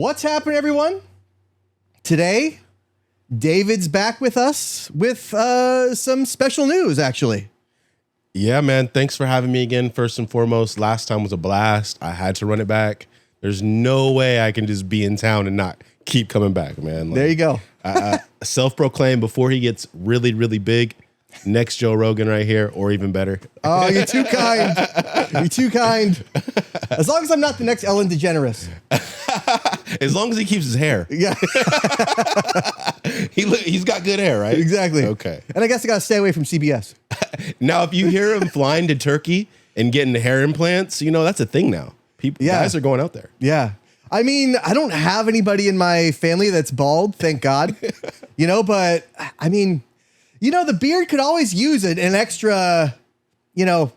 What's happening, everyone? Today, David's back with us with some special news, actually. Yeah, man. Thanks for having me again. First and foremost, last time was a blast. I had to run it back. There's no way I can just be in town and not keep coming back, man. Like, there you go. Self-proclaimed before he gets really, really big. Next Joe Rogan right here, or even better. Oh, you're too kind. You're too kind. As long as I'm not the next Ellen DeGeneres. As long as he keeps his hair. Yeah. He's got good hair, right? Exactly. Okay. And I guess I got to stay away from CBS. Now, if you hear him flying to Turkey and getting hair implants, you know, that's a thing now. Guys are going out there. Yeah. I mean, I don't have anybody in my family that's bald, thank God. You know, but I mean, you know, the beard could always use an extra, you know,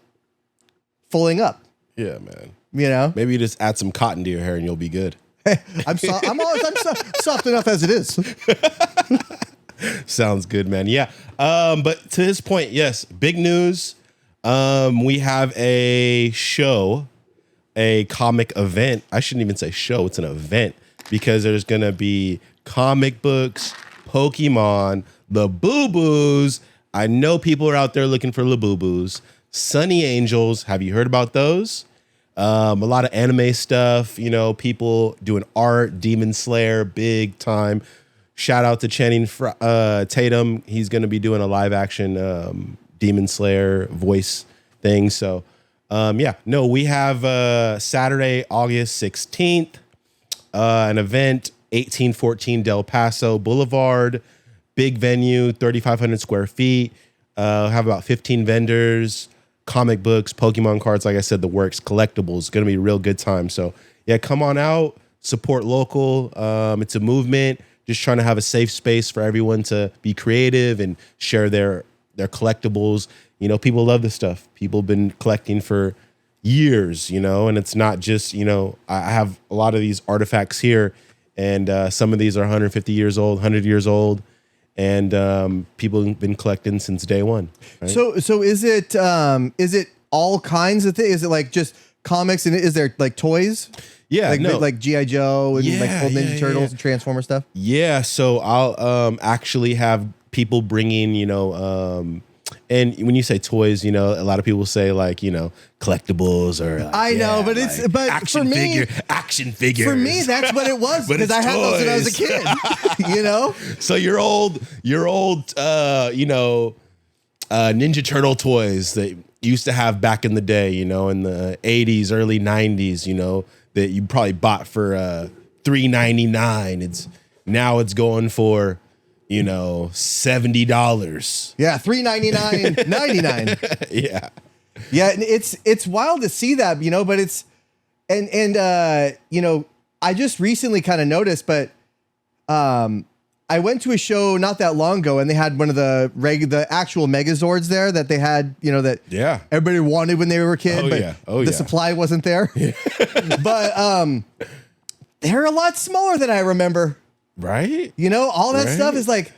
fulling up. Yeah, man. You know, maybe you just add some cotton to your hair and you'll be good. I'm soft enough as it is. Sounds good, man. Yeah. But to his point, yes, big news. We have a show, a comic event. I shouldn't even say show. It's an event because there's going to be comic books, Pokemon, the Boo-Boos. I know people are out there looking for the Boo-Boos. Sunny Angels. Have you heard about those? A lot of anime stuff, you know, people doing art, Demon Slayer, big time. Shout out to Channing Tatum. He's going to be doing a live action Demon Slayer voice thing. So, we have Saturday, August 16th, an event, 1814 Del Paso Boulevard, big venue, 3,500 square feet. Have about 15 vendors. Comic books, Pokemon cards, like I said, the works, collectibles. Going to be a real good time. So, yeah, come on out, support local. It's a movement, just trying to have a safe space for everyone to be creative and share their collectibles. You know, people love this stuff. People have been collecting for years, you know, and it's not just, you know, I have a lot of these artifacts here, and some of these are 150 years old, 100 years old. And people have been collecting since day one. Right? So is it all kinds of things? Is it like just comics, and is there like toys? Yeah, like G.I. Joe and like old Ninja Turtles and Transformer stuff. Yeah, so I'll actually have people bringing, you know, and when you say toys, you know, a lot of people say like, you know, collectibles or like, I know, but it's but action for me, action figures. For me, that's what it was because I had those when I was a kid. You know, so your old, you know, Ninja Turtle toys that you used to have back in the day, you know, in the 80s, early 90s, you know, that you probably bought for $3.99. Now it's going for, you know, $70. Yeah, $3.99, $99. Yeah. Yeah, it's wild to see that, you know, but it's and you know, I just recently kind of noticed, but I went to a show not that long ago and they had one of the actual Megazords there that they had, you know, that everybody wanted when they were a kid, but the supply wasn't there. Yeah. But they're a lot smaller than I remember. Right? You know, all that stuff is like,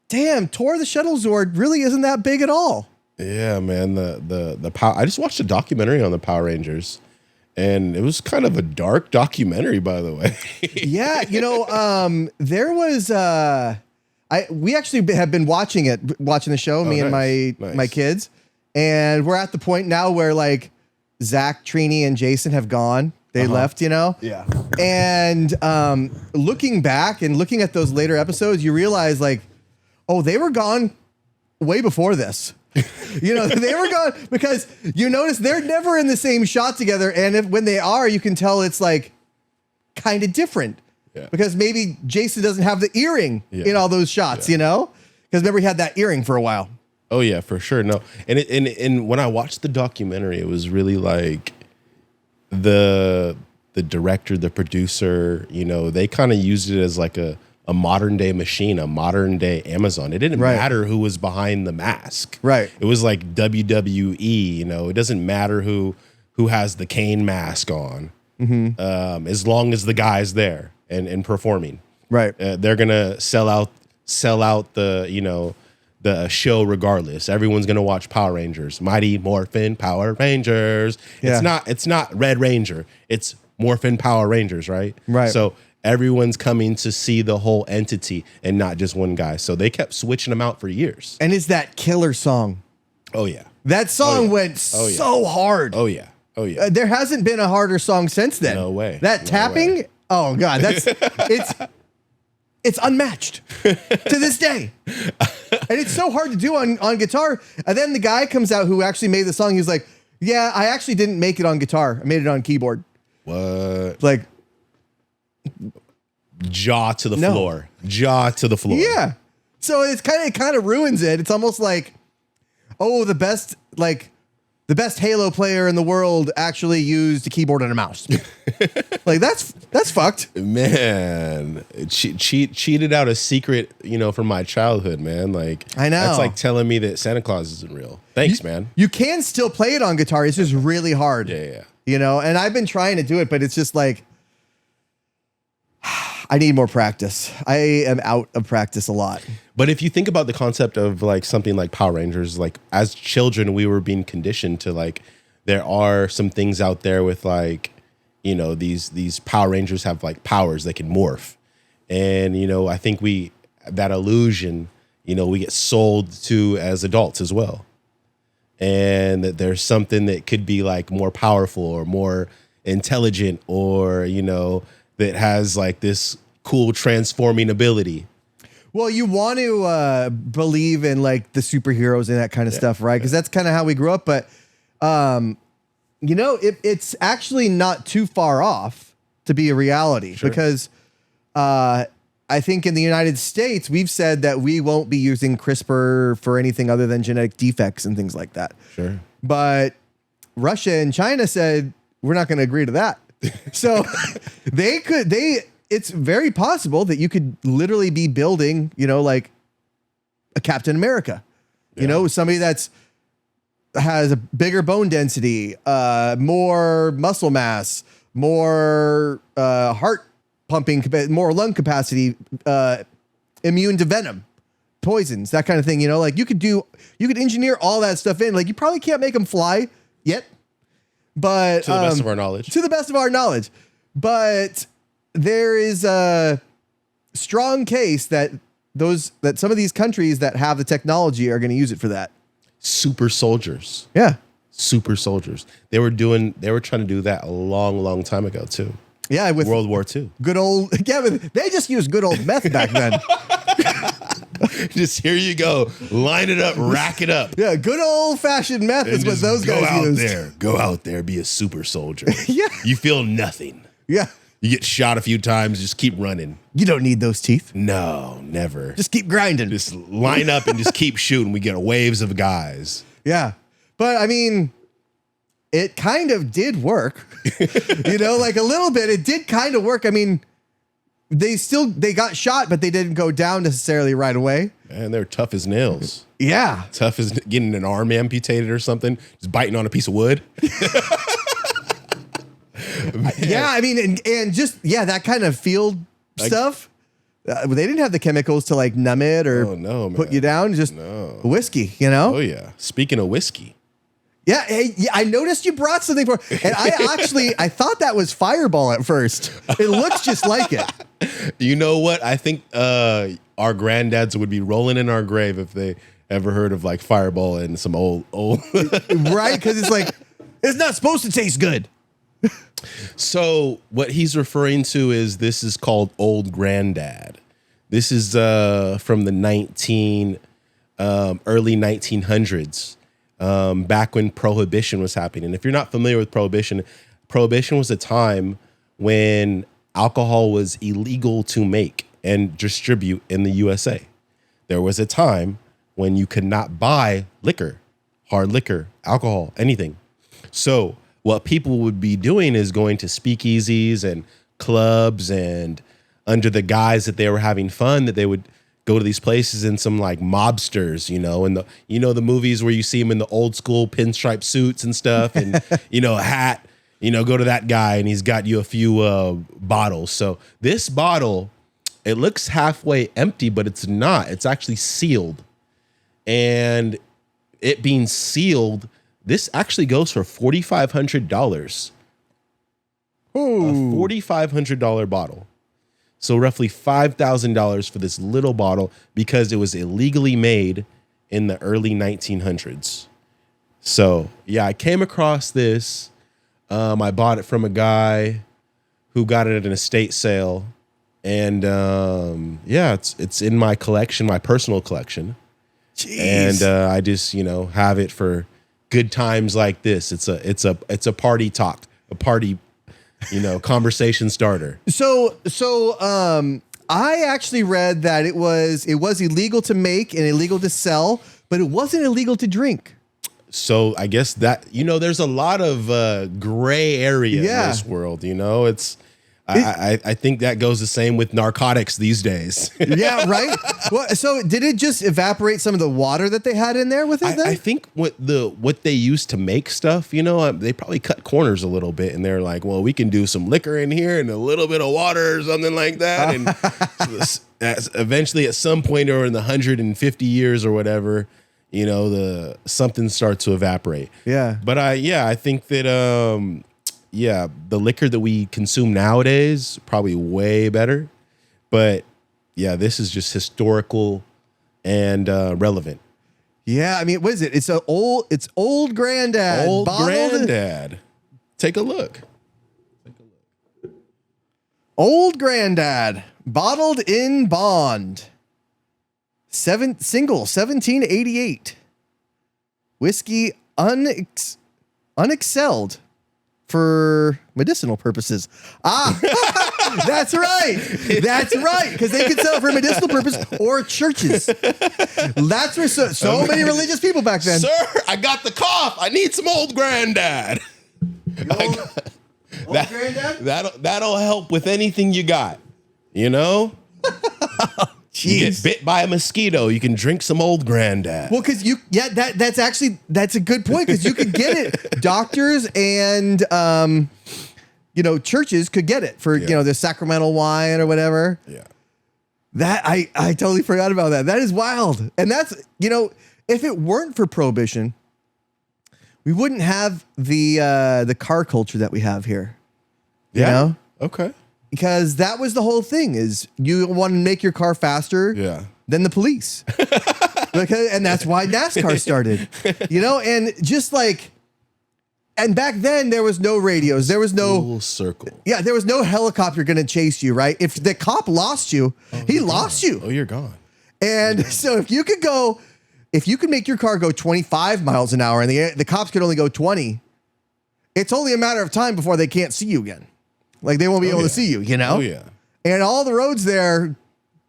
damn, Tor the Shuttle Zord really isn't that big at all. Yeah, man. The Power. I just watched a documentary on the Power Rangers, and it was kind of a dark documentary, by the way. Yeah, you know, there was we actually have been watching the show, me and my kids, and we're at the point now where like Zach, Trini, and Jason have gone. They left, you know? Yeah. And looking back and looking at those later episodes, you realize like, oh, they were gone way before this. You know, they were gone because you notice they're never in the same shot together. And when they are, you can tell it's like kind of different. Yeah. Because maybe Jason doesn't have the earring in all those shots, you know? Because remember he had that earring for a while. Oh, yeah, for sure. No. And when I watched the documentary, it was really like, the director, the producer, you know, they kind of used it as like a modern day machine, a modern day Amazon. It didn't matter who was behind the mask. Right. It was like WWE, you know, it doesn't matter who has the Kane mask on, as long as the guy's there and performing. Right. They're going to sell out the, you know, the show regardless. Everyone's gonna watch Power Rangers, Mighty Morphin Power Rangers. Yeah. It's not Red Ranger. It's Morphin Power Rangers, right? Right. So everyone's coming to see the whole entity and not just one guy. So they kept switching them out for years. And it's that killer song. Oh yeah. That song went so hard. Oh yeah. Oh yeah. There hasn't been a harder song since then. No way. That tapping, way. oh God, it's unmatched to this day. And it's so hard to do on guitar. And then the guy comes out who actually made the song. He's like, yeah, I actually didn't make it on guitar. I made it on keyboard. What? Like, jaw to the floor. Jaw to the floor. yeah. So it kind of ruins it. It's almost like, oh, the best Halo player in the world actually used a keyboard and a mouse. Like that's fucked. Man, cheated out a secret, from my childhood, man. Like, I know. That's like telling me that Santa Claus isn't real. Thanks, man. You can still play it on guitar. It's just really hard. Yeah. And I've been trying to do it, but it's just like, I need more practice. I am out of practice a lot. But if you think about the concept of like something like Power Rangers, like as children, we were being conditioned to like, there are some things out there with like, these Power Rangers have like powers that can morph. And, I think that illusion, we get sold to as adults as well. And that there's something that could be like more powerful or more intelligent or, that has like this cool transforming ability. Well, you want to believe in like the superheroes and that kind of stuff, right? Because that's kind of how we grew up. But, it's actually not too far off to be a reality because I think in the United States, we've said that we won't be using CRISPR for anything other than genetic defects and things like that. Sure. But Russia and China said, we're not going to agree to that. So it's very possible that you could literally be building, like a Captain America, somebody has a bigger bone density, more muscle mass, more heart pumping, more lung capacity, immune to venom, poisons, that kind of thing. Like you could engineer all that stuff in. Like you probably can't make them fly yet. But to the best of our knowledge. To the best of our knowledge. But there is a strong case that some of these countries that have the technology are going to use it for that. Super soldiers. Yeah. Super soldiers. They were trying to do that a long, long time ago too. Yeah, with World War II. Good old they just used good old meth back then. Just here you go. Line it up, rack it up. Yeah, good old fashioned meth is what those guys used. Go out there, be a super soldier. Yeah. You feel nothing. Yeah. You get shot a few times, just keep running. You don't need those teeth. No, never. Just keep grinding. Just line up and just keep shooting. We get waves of guys. Yeah. But I mean, it kind of did work. Like a little bit. It did kind of work. I mean, they got shot, but they didn't go down necessarily right away. Man, they're tough as nails. Yeah. Tough as getting an arm amputated or something, just biting on a piece of wood. Yeah, I mean, and just, that kind of field stuff. They didn't have the chemicals to like numb it or put you down. Just whiskey, Oh, yeah. Speaking of whiskey. Yeah, I noticed you brought something for, and I thought that was Fireball at first. It looks just like it. You know what? I think our granddads would be rolling in our grave if they ever heard of like Fireball and some old. Right? Because it's like, it's not supposed to taste good. So what he's referring to is this is called Old Granddad. This is from the early 1900s. Back when Prohibition was happening. And if you're not familiar with Prohibition was a time when alcohol was illegal to make and distribute in the USA. There was a time when you could not buy liquor, hard liquor, alcohol, anything. So what people would be doing is going to speakeasies and clubs, and under the guise that they were having fun, that they would go to these places and some like mobsters, and the movies where you see them in the old school pinstripe suits and stuff, and a hat, go to that guy and he's got you a few bottles. So this bottle, it looks halfway empty, but it's not. It's actually sealed, and it being sealed, this actually goes for $4,500. Ooh. A $4,500 bottle. So roughly $5,000 for this little bottle because it was illegally made in the early 1900s. So yeah, I came across this. I bought it from a guy who got it at an estate sale. And yeah, it's in my collection, my personal collection. Jeez. And I just, have it for good times like this. It's a party talk, a party, conversation starter. So I actually read that it was illegal to make and illegal to sell, but it wasn't illegal to drink. So I guess that, there's a lot of gray area in this world, I think that goes the same with narcotics these days. Yeah, right. Well, so did it just evaporate some of the water that they had in there with it? I think what they used to make stuff, they probably cut corners a little bit, and they're like, well, we can do some liquor in here and a little bit of water or something like that. And eventually, at some point, or in the 150 years or whatever, something starts to evaporate. Yeah. But I think that. Yeah, the liquor that we consume nowadays probably way better, but yeah, this is just historical and relevant. Yeah, I mean, what is it? It's old granddad. Old bottled. granddad. Take a look. Old granddad, bottled in bond. Single 1788. Whiskey unexcelled. For medicinal purposes. That's right. That's right. Because they can sell it for medicinal purpose or churches. That's where so many religious people back then. Sir, I got the cough. I need some old granddad. Old granddad? That'll help with anything you got. You get bit by a mosquito, you can drink some old granddad. Well, because that's a good point, because you could get it. Doctors and churches could get it for the Sacramento wine or whatever. Yeah. That I totally forgot about that. That is wild. And that's if it weren't for prohibition, we wouldn't have the car culture that we have here. You know? Okay. Because that was the whole thing, is you want to make your car faster than the police. And that's why NASCAR started. And just like, and back then there was no radios. There was no full circle. Yeah, there was no helicopter going to chase you, right? If the cop lost you, he lost you. Oh, you're gone. And so if you could make your car go 25 miles an hour and the cops could only go 20, it's only a matter of time before they can't see you again. Like, they won't be able to see you, Oh, yeah. And all the roads there,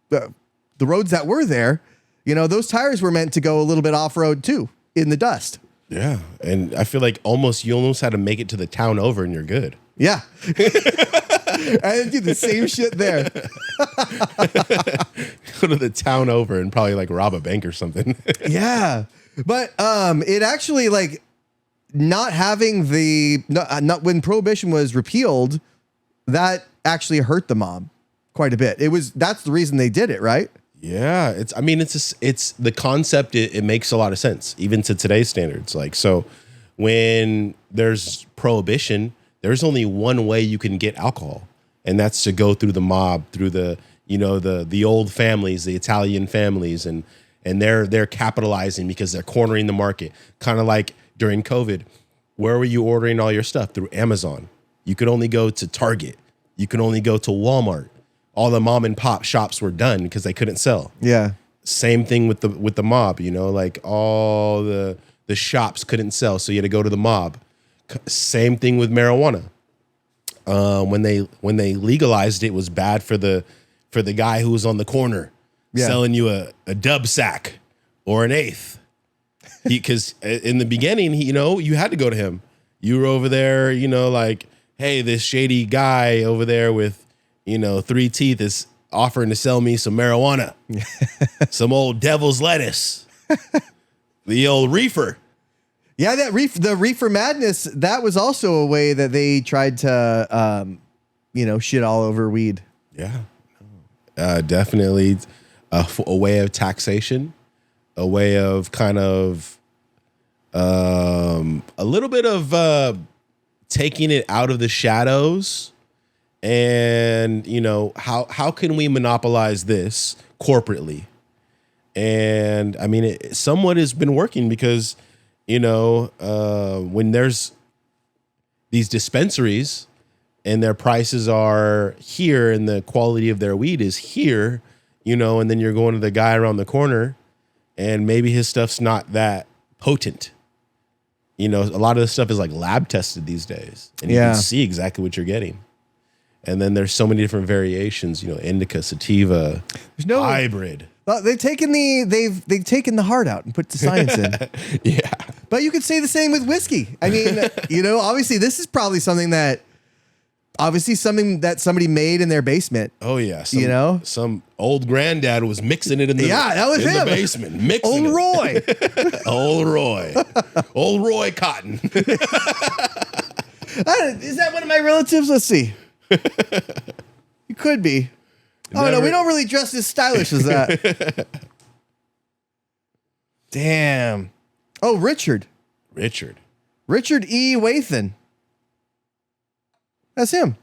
the roads that were there, those tires were meant to go a little bit off-road too, in the dust. Yeah. And I feel like you almost had to make it to the town over and you're good. Yeah. I do the same shit there. Go to the town over and probably like rob a bank or something. Yeah. But it actually, like, not having not when Prohibition was repealed, that actually hurt the mob quite a bit. That's the reason they did it, right? Yeah, it's the concept. It makes a lot of sense, even to today's standards. Like, so when there's prohibition, there's only one way you can get alcohol, and that's to go through the mob, through the old families, the Italian families, and they're capitalizing because they're cornering the market. Kind of like during COVID, where were you ordering all your stuff? Through Amazon. You could only go to Target. You could only go to Walmart. All the mom and pop shops were done because they couldn't sell. Yeah. Same thing with the mob, like all the shops couldn't sell, so you had to go to the mob. Same thing with marijuana. When they legalized it, was bad for the guy who was on the corner selling you a dub sack or an eighth. Because in the beginning, you had to go to him. You were over there, like, hey, this shady guy over there with, 3 teeth is offering to sell me some marijuana, some old devil's lettuce, the old reefer. Yeah, the reefer madness, that was also a way that they tried to, shit all over weed. Yeah, definitely a way of taxation, a way of kind of a little bit of taking it out of the shadows And, how can we monopolize this corporately? And I mean, it somewhat has been working because, when there's these dispensaries and their prices are here and the quality of their weed is here, and then you're going to the guy around the corner and maybe his stuff's not that potent. A lot of the stuff is like lab tested these days, and you can see exactly what you're getting. And then there's so many different variations, indica, sativa, hybrid. They've taken the heart out and put the science in. Yeah. But you could say the same with whiskey. I mean, obviously this is probably something that somebody made in their basement. Oh yeah. Some old granddad was mixing it in the that was him. The basement. Mixing Old Roy. Old Roy Cotton. Is that one of my relatives? Let's see. It could be. Oh, no, we don't really dress as stylish as that. Damn. Oh, Richard E. Wathan. That's him.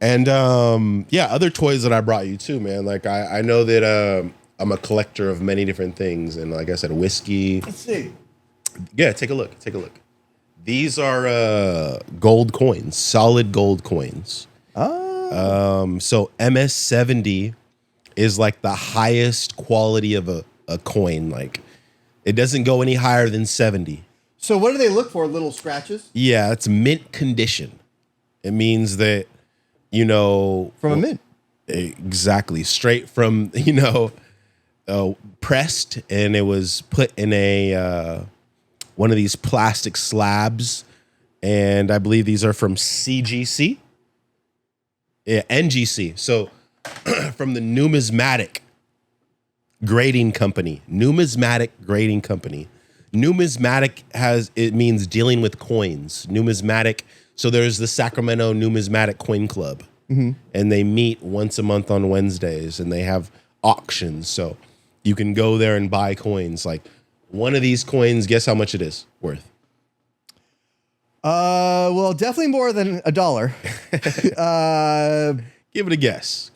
And other toys that I brought you too, man. Like I know that I'm a collector of many different things, and like I said, whiskey. Let's see. Yeah, take a look. These are gold coins, solid gold coins. Oh. So MS-70 is like the highest quality of a coin. Like it doesn't go any higher than 70. So what do they look for? Little scratches? Yeah, it's mint condition. It means that, from a mint. Exactly. Straight from, pressed, and it was put in a one of these plastic slabs. And I believe these are from CGC. Yeah, NGC. So from the Numismatic Grading Company. Numismatic Grading Company. Numismatic it means dealing with coins. Numismatic. So there's the Sacramento Numismatic Coin Club. Mm-hmm. And they meet once a month on Wednesdays, and they have auctions. So you can go there and buy coins. Like one of these coins, guess how much it is worth? Well, definitely more than $1. Give it a guess.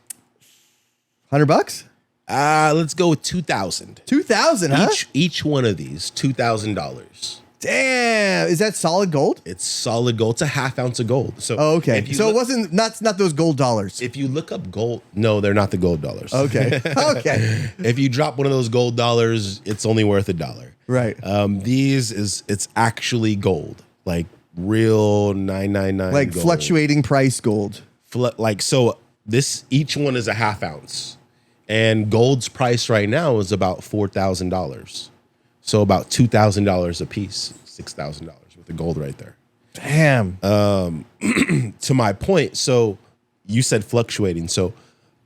$100? Let's go with 2,000. 2,000, huh? Each one of these, $2,000. Damn, is that solid gold? It's solid gold. It's a half ounce of gold. So okay. So it wasn't not those gold dollars. If you look up gold, no, they're not the gold dollars. Okay. Okay. If you drop one of those gold dollars, it's only worth $1. Right. It's actually gold, like real 999. Like gold. Fluctuating price gold. Each one is a half ounce, and gold's price right now is about $4,000. So about $2,000 a piece, $6,000 worth of gold right there. Damn. To my point, so you said fluctuating. So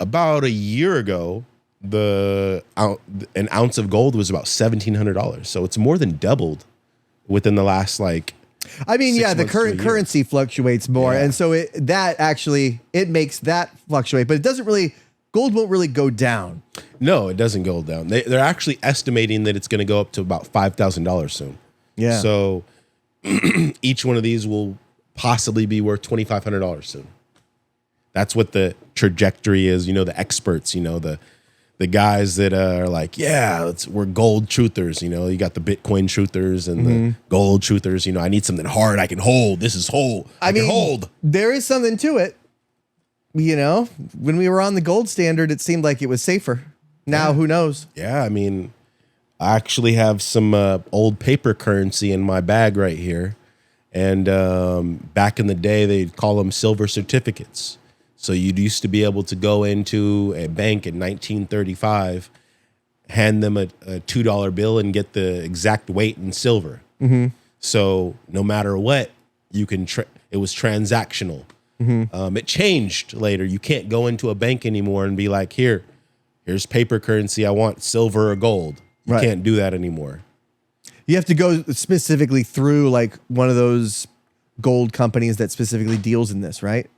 about a year ago, an ounce of gold was about $1,700. So it's more than doubled within the last the current currency fluctuates more, and so it makes that fluctuate, but it doesn't really. Gold won't really go down. No, it doesn't go down. They're actually estimating that it's going to go up to about $5,000 soon. Yeah. So each one of these will possibly be worth $2,500 soon. That's what the trajectory is. The experts, the guys that are like, we're gold truthers. You got the Bitcoin truthers and the gold truthers. I need something hard I can hold. This is whole. I can hold. There is something to it. When we were on the gold standard, it seemed like it was safer. Now, who knows? Yeah, I actually have some old paper currency in my bag right here. And back in the day, they'd call them silver certificates. So you'd used to be able to go into a bank in 1935, hand them a $2 bill and get the exact weight in silver. Mm-hmm. So no matter what, you can. It was transactional. Mm-hmm. It changed later. You can't go into a bank anymore and be like, here's paper currency. I want silver or gold. You can't do that anymore. You have to go specifically through like one of those gold companies that specifically deals in this, right?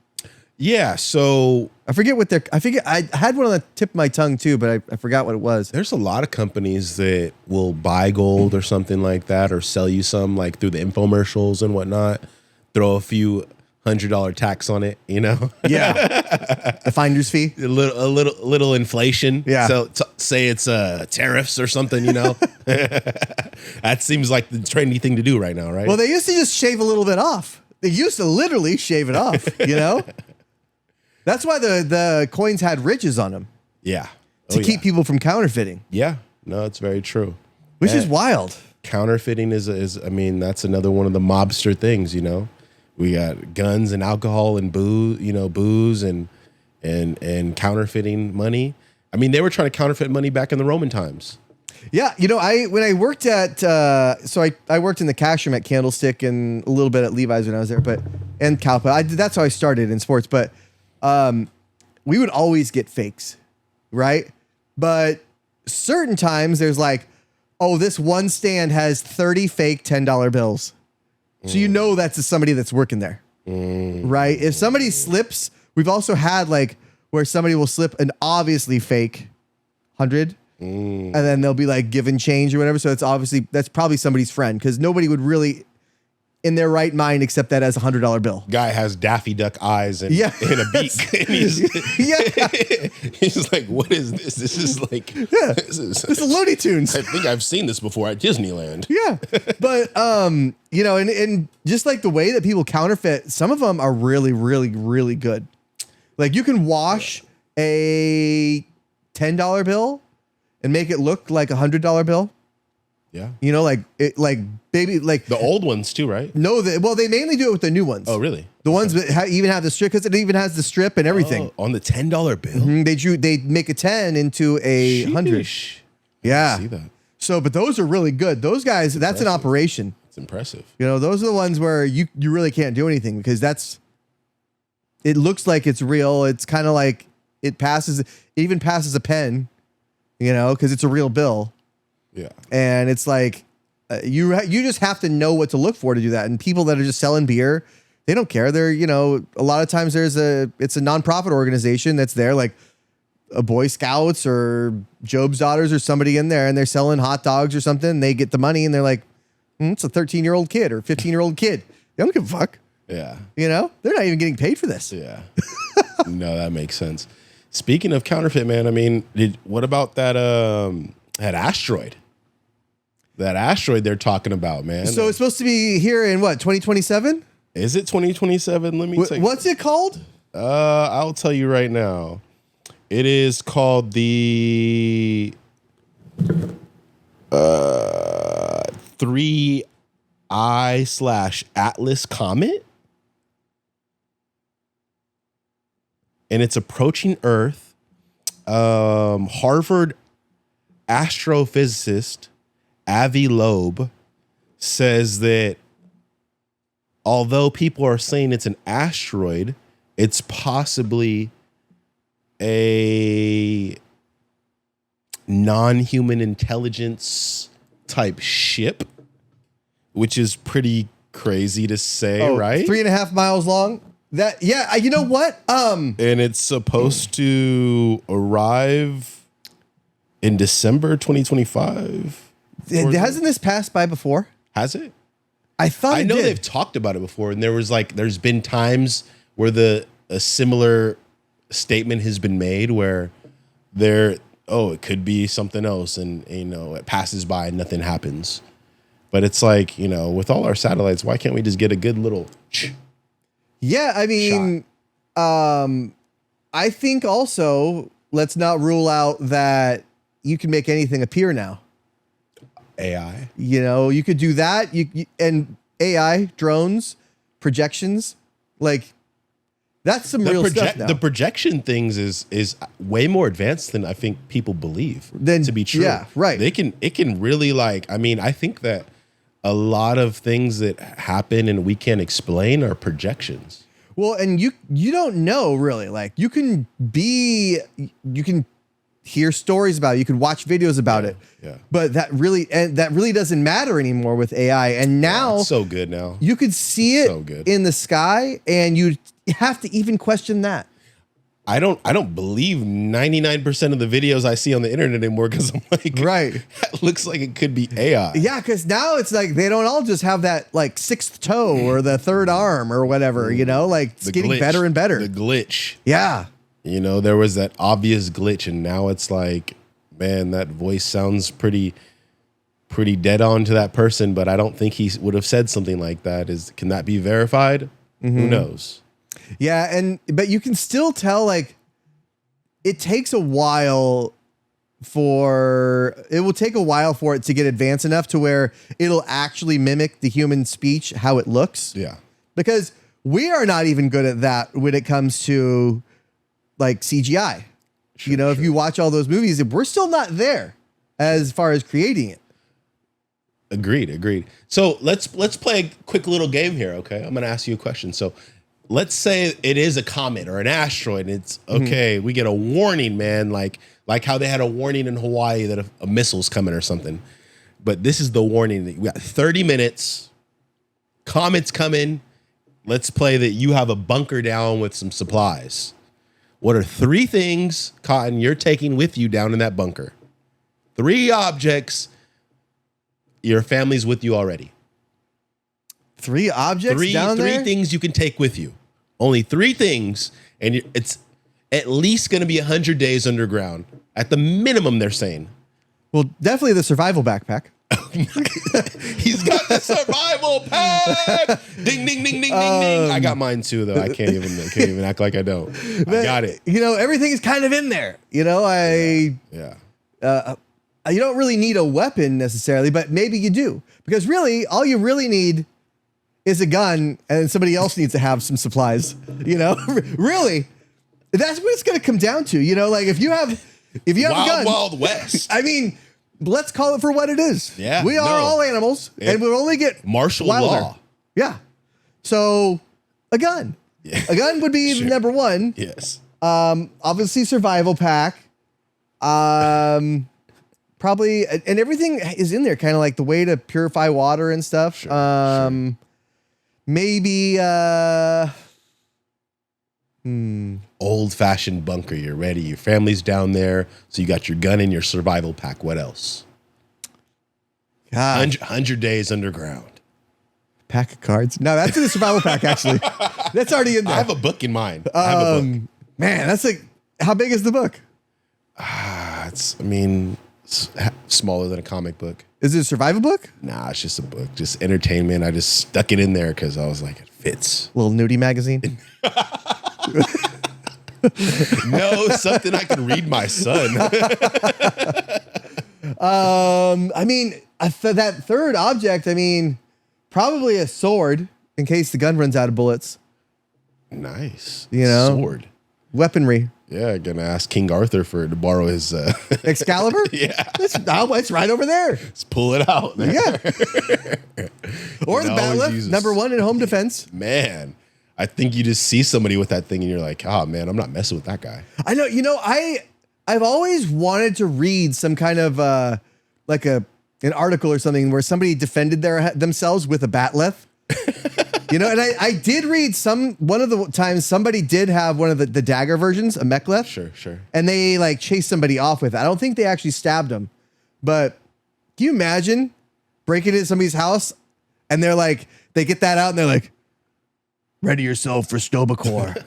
Yeah. So I had one on the tip of my tongue too, but I forgot what it was. There's a lot of companies that will buy gold or something like that, or sell you some like through the infomercials and whatnot. Throw a few $100 tax on it, you know? Yeah. The finder's fee. A little inflation. Yeah. So say it's tariffs or something, you know? That seems like the trendy thing to do right now, right? Well, they used to just shave a little bit off. They used to literally shave it off, you know? That's why the coins had ridges on them. Yeah. To keep people from counterfeiting. Yeah. No, it's very true. Which is wild. Counterfeiting is I mean, that's another one of the mobster things, you know? We got guns and alcohol and booze and counterfeiting money. I mean, they were trying to counterfeit money back in the Roman times. Yeah, you know, when I worked at I worked in the cash room at Candlestick and a little bit at Levi's when I was there, and Calpa. That's how I started in sports, but we would always get fakes, right? But certain times there's like, oh, this one stand has 30 fake $10 bills. So you know that's somebody that's working there, right? If somebody slips, we've also had like where somebody will slip an obviously fake 100, and then they'll be like given change or whatever. So that's probably somebody's friend because nobody would really, in their right mind, accept that as a $100 bill. Guy has Daffy Duck eyes and a beak. And he's like, what is this? This is like, this is Looney Tunes. I think I've seen this before at Disneyland. Yeah. But, you know, and just like the way that people counterfeit, some of them are really, really, really good. Like you can wash a $10 bill and make it look like a $100 bill. Yeah. You know, like the old ones too, right? No, they mainly do it with the new ones. Oh, really? The ones that even have the strip, because it even has the strip and everything. Oh, on the $10 bill? Mm-hmm. They make a 10 into a 100. Yeah. I see that. So, but those are really good. Those guys, that's an operation. It's impressive. You know, those are the ones where you really can't do anything because it looks like it's real. It's kind of like it even passes a pen, you know, because it's a real bill. Yeah. And it's like you just have to know what to look for to do that. And people that are just selling beer, they don't care. They're, you know, a lot of times it's a nonprofit organization that's there, like a Boy Scouts or Job's Daughters or somebody in there, and they're selling hot dogs or something. They get the money and they're like, it's a 13-year-old kid or 15-year-old kid. They don't give a fuck. Yeah. You know, they're not even getting paid for this. Yeah. No, that makes sense. Speaking of counterfeit, man, I mean, what about that asteroid? That asteroid they're talking about, man. So it's supposed to be here in what, 2027? Is it 2027? Let me take. What's it called? I'll tell you right now. It is called the 3I/Atlas comet. And it's approaching Earth. Harvard astrophysicist Avi Loeb says that although people are saying it's an asteroid, it's possibly a non-human intelligence type ship, which is pretty crazy to say, right? 3.5 miles long. You know what? And it's supposed to arrive in December 2025. Hasn't this passed by before? Has it? I know they've talked about it before, and there's been times where a similar statement has been made where it could be something else, and you know, it passes by and nothing happens. But it's like, you know, with all our satellites, why can't we just get a good little Yeah, I mean, I think also let's not rule out that you can make anything appear now. AI. You know, you could do that. And AI, drones, projections, like that's some real stuff now. The projection things is way more advanced than I think people believe to be true. Yeah, right. It can really, like, I mean, I think that a lot of things that happen and we can't explain are projections. Well, and you don't know really. Like you can hear stories about it, you can watch videos about it. Yeah. But that really doesn't matter anymore with AI. And now it's so good now. You could see it in the sky and you have to even question that. I don't believe 99% of the videos I see on the internet anymore because I'm like, right. That looks like it could be AI. Yeah, because now it's like they don't all just have that like sixth toe or the third arm or whatever, you know, like it's getting glitch, better and better. The glitch. Yeah. You know, there was that obvious glitch, and now it's like, man, that voice sounds pretty dead on to that person, but I don't think he would have said something like that. Can that be verified? Who knows? Yeah, but you can still tell, like, it takes a while for it to get advanced enough to where it'll actually mimic the human speech, how it looks. Yeah. Because we are not even good at that when it comes to like CGI. Sure, you know, if you watch all those movies, we're still not there as far as creating it. Agreed. So let's play a quick little game here, okay? I'm going to ask you a question. So let's say it is a comet or an asteroid. And it's okay. We get a warning, man, like how they had a warning in Hawaii that a missile's coming or something. But this is the warning. We got 30 minutes. Comet's coming. Let's play that you have a bunker down with some supplies. What are 3 things, Cotton, you're taking with you down in that bunker? 3 objects. Your family's with you already. 3 objects down there? 3 things you can take with you. Only 3 things, and it's at least going to be 100 days underground. At the minimum, they're saying. Well, definitely the survival backpack. He's got the survival pack. Ding, ding, ding, ding, ding, ding. I got mine too, though. I can't even act like I don't. I got it. You know, everything is kind of in there. You know, you don't really need a weapon necessarily, but maybe you do. Because really, all you really need is a gun, and somebody else needs to have some supplies. You know, really, that's what it's going to come down to. You know, like if you have a gun, Wild West. I mean, let's call it for what it is. Yeah, we are all animals, and we'll only get martial wilder. law. Yeah, so a gun. Yeah. A gun would be Sure. number 1. Yes. Obviously, survival pack. Probably, and everything is in there, kind of like the way to purify water and stuff. Sure. Maybe old-fashioned bunker. You're ready. Your family's down there, so you got your gun and your survival pack. What else? God. 100 days underground. Pack of cards. No, that's in the survival pack, actually. That's already in there. I have a book in mind. I have a book. Man, that's like, how big is the book? It's smaller than a comic book. Is it a survival book? Nah, it's just a book. Just entertainment. I just stuck it in there because I was like, it fits. Little nudie magazine. No, something I can read my son. I mean, that third object, I mean, probably a sword in case the gun runs out of bullets. Nice. You know? Sword. Weaponry. Yeah, gonna ask King Arthur to borrow his Excalibur? Yeah. It's right over there. Let's pull it out. Man. Yeah. Or the bat'leth, number 1 in home defense. Man, I think you just see somebody with that thing and you're like, oh man, I'm not messing with that guy. I know, you know, I've always wanted to read some kind of like an article or something where somebody defended themselves with a bat'leth. You know, and I did read one of the times somebody did have one of the dagger versions, a mechleth. Sure. And they like chased somebody off with it. I don't think they actually stabbed him. But can you imagine breaking into somebody's house and they're like, they get that out and they're like, ready yourself for Stobacore.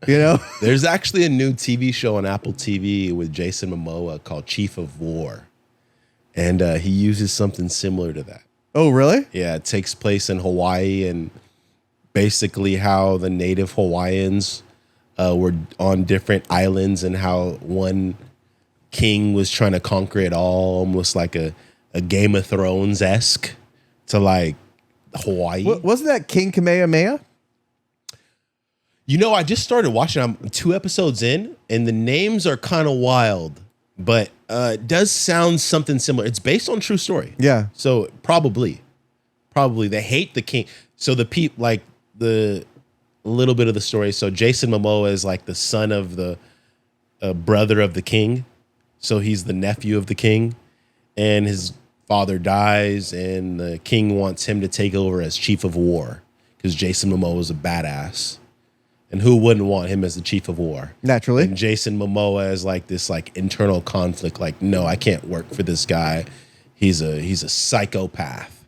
You know? There's actually a new TV show on Apple TV with Jason Momoa called Chief of War. And he uses something similar to that. Oh, really? Yeah, it takes place in Hawaii and basically how the native Hawaiians were on different islands and how one king was trying to conquer it all, almost like a Game of Thrones-esque to like Hawaii. Wasn't that King Kamehameha? You know, I just started watching. I'm 2 episodes in, and the names are kind of wild, but it does sound something similar. It's based on true story. Yeah. So probably they hate the king. So the little bit of the story. So Jason Momoa is like the son of the brother of the king. So he's the nephew of the king, and his father dies, and the king wants him to take over as chief of war because Jason Momoa is a badass. And who wouldn't want him as the chief of war? Naturally. And Jason Momoa as like this like internal conflict. Like, no, I can't work for this guy. He's a psychopath.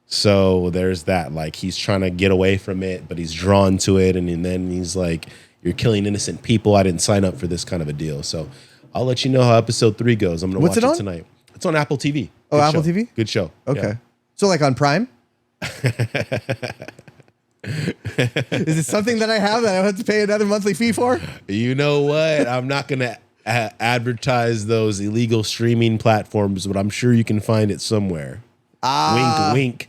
So there's that. Like he's trying to get away from it, but he's drawn to it. And then he's like, you're killing innocent people. I didn't sign up for this kind of a deal. So I'll let you know how episode 3 goes. I'm going to watch it tonight. It's on Apple TV. Oh, Good Apple show. TV? Good show. Okay. Yeah. So like on Prime? Is it something that I have that I have to pay another monthly fee for? You know what? I'm not going to advertise those illegal streaming platforms, but I'm sure you can find it somewhere. Wink, wink.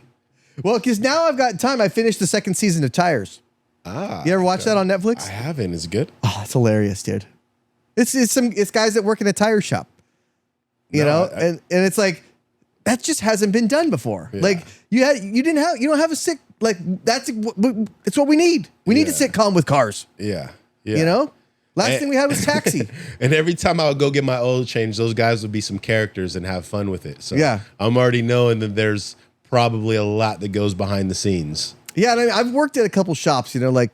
Well, because now I've got time. I finished the 2nd season of Tires. You ever watch that on Netflix? I haven't. Is it good? Oh, it's hilarious, dude. It's guys that work in a tire shop. You know, and it's like that just hasn't been done before. Yeah. Like you don't have a sick like it's what we need. We need a sitcom with cars. Yeah. You know? Last thing we had was Taxi. And every time I would go get my oil change, those guys would be some characters and have fun with it. So I'm already knowing that there's probably a lot that goes behind the scenes. Yeah, and I've worked at a couple shops, you know, like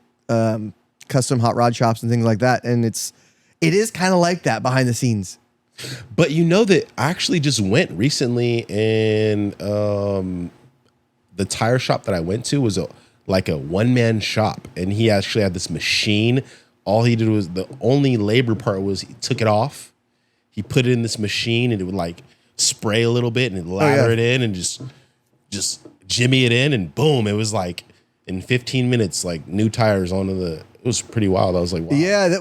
custom hot rod shops and things like that, and it is kind of like that behind the scenes. But you know that I actually just went recently, and the tire shop that I went to was a one-man shop, and he actually had this machine. All he did was the only labor part was he took it off, he put it in this machine, and it would like spray a little bit and lather it in and just jimmy it in, and boom, it was like in 15 minutes, like new tires onto the. It was pretty wild. I was like, wow. Yeah,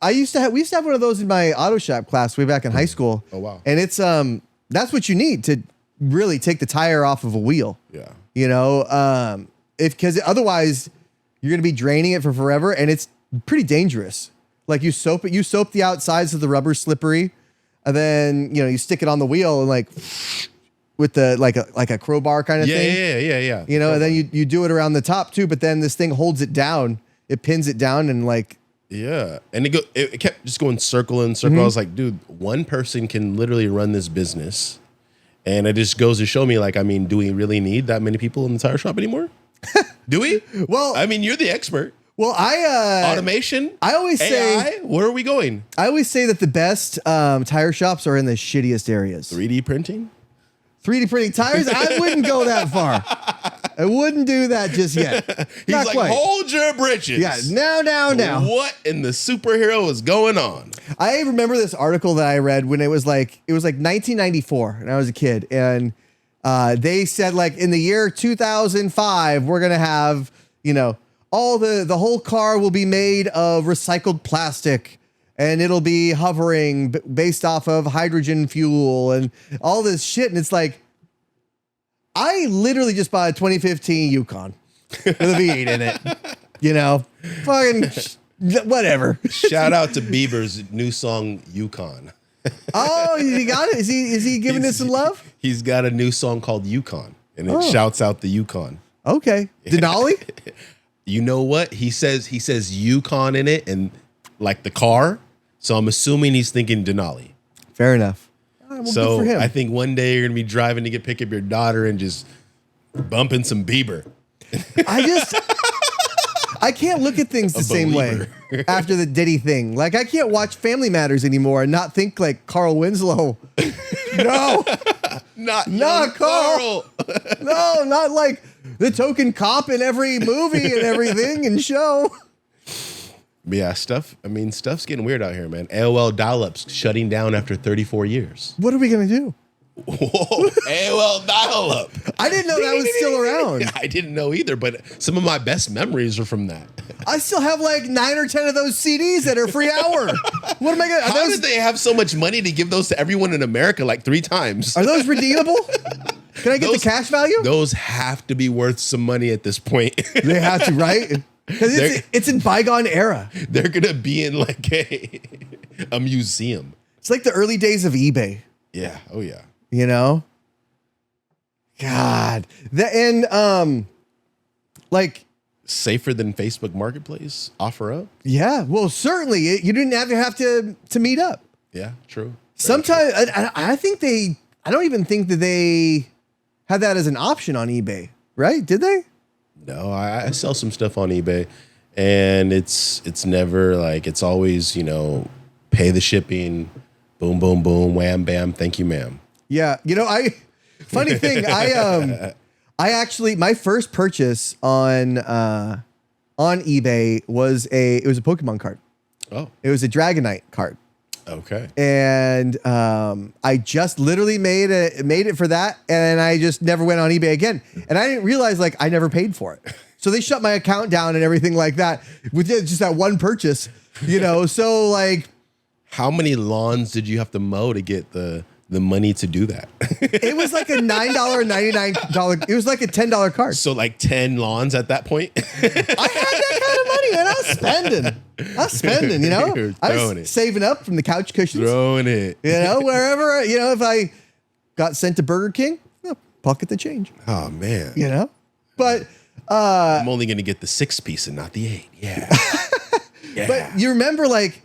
we used to have one of those in my auto shop class way back in high school. Oh wow. And it's that's what you need to really take the tire off of a wheel. Yeah. You know, because otherwise you're gonna be draining it for forever, and it's pretty dangerous. Like you soap the outsides of the rubber slippery, and then you stick it on the wheel and like with the like a crowbar kind of thing. Yeah. You know, and then you do it around the top too, but then this thing holds it down. It pins it down and like. Yeah. And it kept just going circle and circle. I was like, dude, one person can literally run this business. And it just goes to show me, like, I mean, do we really need that many people in the tire shop anymore? Do we? Well, I mean, you're the expert. Well, automation. I always say, where are we going? I always say that the best tire shops are in the shittiest areas. 3D printing? 3D printing tires? I wouldn't go that far. I wouldn't do that just yet. He's Not like, quite. hold your britches. Yeah, now. What in the superhero is going on? I remember this article that I read when it was like 1994, and I was a kid, and they said like in the year 2005 we're gonna have all the whole car will be made of recycled plastic. And it'll be hovering based off of hydrogen fuel and all this shit. And it's like, I literally just bought a 2015 Yukon with a V8 in it. Fucking whatever. Shout out to Bieber's new song, Yukon. Oh, he got it? Is he giving this some love? He's got a new song called Yukon, and it shouts out the Yukon. Okay. Denali? You know what? He says Yukon in it, and like the car. So I'm assuming he's thinking Denali. Fair enough. Well, so good for him. I think one day you're gonna be driving to pick up your daughter and just bumping some Bieber. I can't look at things the same way after the Diddy thing. Like I can't watch Family Matters anymore and not think like Carl Winslow. No, not Carl. No, not like the token cop in every movie and everything and show. Yeah, stuff's getting weird out here, man. AOL dial-up's shutting down after 34 years. What are we going to do? Whoa, AOL dial-up. I didn't know that was still around. I didn't know either, but some of my best memories are from that. I still have like 9 or 10 of those CDs that are free hour. What am I going to... How did they have so much money to give those to everyone in America like 3 times? Are those redeemable? Can I get the cash value? Those have to be worth some money at this point. They have to, right? Because it's in bygone era. They're going to be in like a museum. It's like the early days of eBay. Yeah. Oh, yeah. God. Like... Safer than Facebook Marketplace? Offer up? Yeah. Well, certainly. You didn't have to meet up. Yeah, true. Sometimes, I don't even think that they had that as an option on eBay. Right? Did they? No, I sell some stuff on eBay, and it's never like, it's always, pay the shipping, boom, boom, boom, wham, bam, thank you, ma'am. Yeah. Funny thing, I actually, my first purchase on eBay was a Pokemon card. Oh, It was a Dragonite card. okay. And I just literally made it for that, and I just never went on eBay again. And I didn't realize like I never paid for it, so they shut my account down and everything like that with just that one purchase. So like, How many lawns did you have to mow to get the money to do that? it was like a $9.99. It was like a $10 card. So like 10 lawns at that point? I had that kind of money, man. I was spending. You're I throwing was it. saving up from the couch cushions. Throwing it. Wherever, if I got sent to Burger King, pocket the change. Oh, man. But I'm only going to get the 6-piece and not the 8. Yeah. Yeah. but you remember like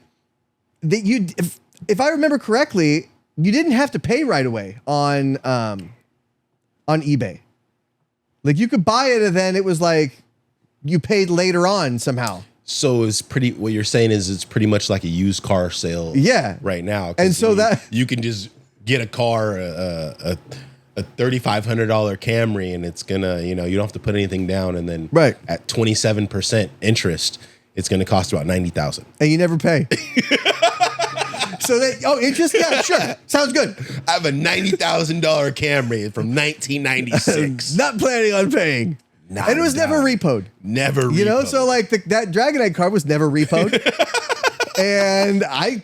that if I remember correctly, you didn't have to pay right away on eBay. Like you could buy it and then it was like you paid later on somehow. So it's what you're saying is it's pretty much like a used car sale right now. 'Cause And so you can just get a car, a $3,500 Camry, and it's gonna, you don't have to put anything down, and then at 27% interest, it's gonna cost about $90,000. And you never pay. So interest? Yeah, sure. Sounds good. I have a $90,000 Camry from 1996. Not planning on paying. And it was never repoed. Never repoed. So like that Dragonite card was never repoed. And I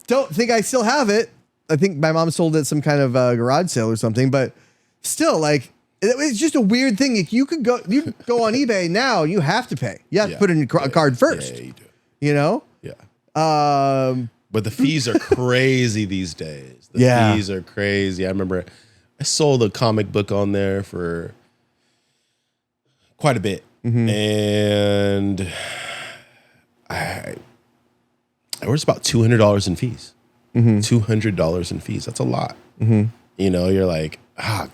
don't think I still have it. I think my mom sold it at some kind of garage sale or something. But still, like, it's just a weird thing. You go on eBay now, you have to pay. You have to put in your card first. Yeah, you do. Yeah. But the fees are crazy these days. The fees are crazy. I remember I sold a comic book on there for quite a bit. Mm-hmm. And I was about $200 in fees. Mm-hmm. $200 in fees. That's a lot. Mm-hmm. You're like,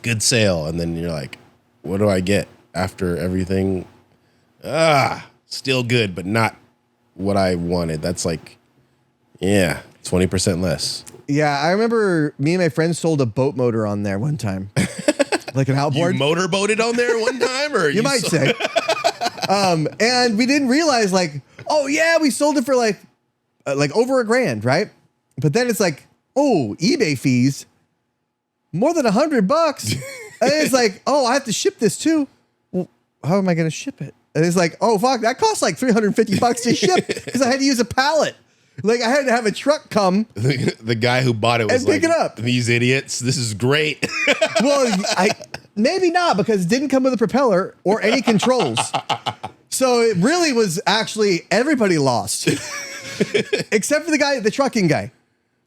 good sale. And then you're like, what do I get after everything? Still good, but not what I wanted. That's like, 20% less. Yeah, I remember me and my friends sold a boat motor on there one time. Like an outboard. You motorboated on there one time? Or you might say. And we didn't realize like, we sold it for like over $1,000, right? But then it's like, eBay fees, more than $100. And it's like, I have to ship this too. Well, how am I going to ship it? And it's like, fuck, that costs like $350 to ship because I had to use a pallet. Like I had to have a truck come. The guy who bought it was and pick it up. These idiots, this is great. Well, maybe not, because it didn't come with a propeller or any controls. So it really was actually everybody lost. Except for the trucking guy.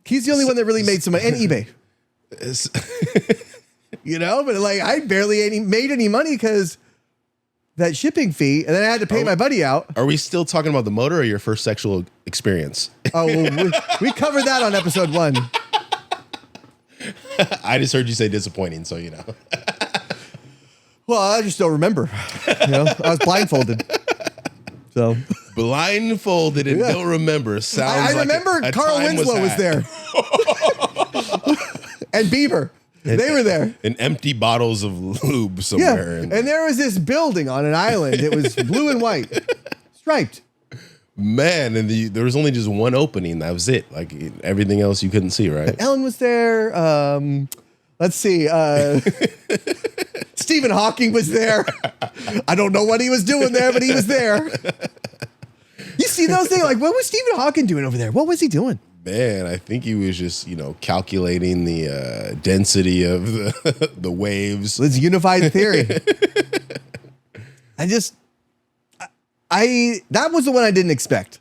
He's the only one that really made some money. And eBay. But like I barely made any money because that shipping fee, and then I had to pay my buddy out. Are we still talking about the motor or your first sexual experience? We covered that on episode 1. I just heard you say disappointing, so Well, I just don't remember. I was blindfolded. So blindfolded and don't remember. Sounds I remember like Carl Winslow was there. And Bieber. They were there. And empty bottles of lube somewhere. Yeah. And there was this building on an island. It was blue and white. Striped. Man, and there was only just one opening. That was it. Like everything else you couldn't see, right? And Ellen was there. Let's see. Stephen Hawking was there. I don't know what he was doing there, but he was there. You see those things? Like, what was Stephen Hawking doing over there? What was he doing? Man, I think he was just, calculating the density of the waves. It's unified theory. That was the one I didn't expect.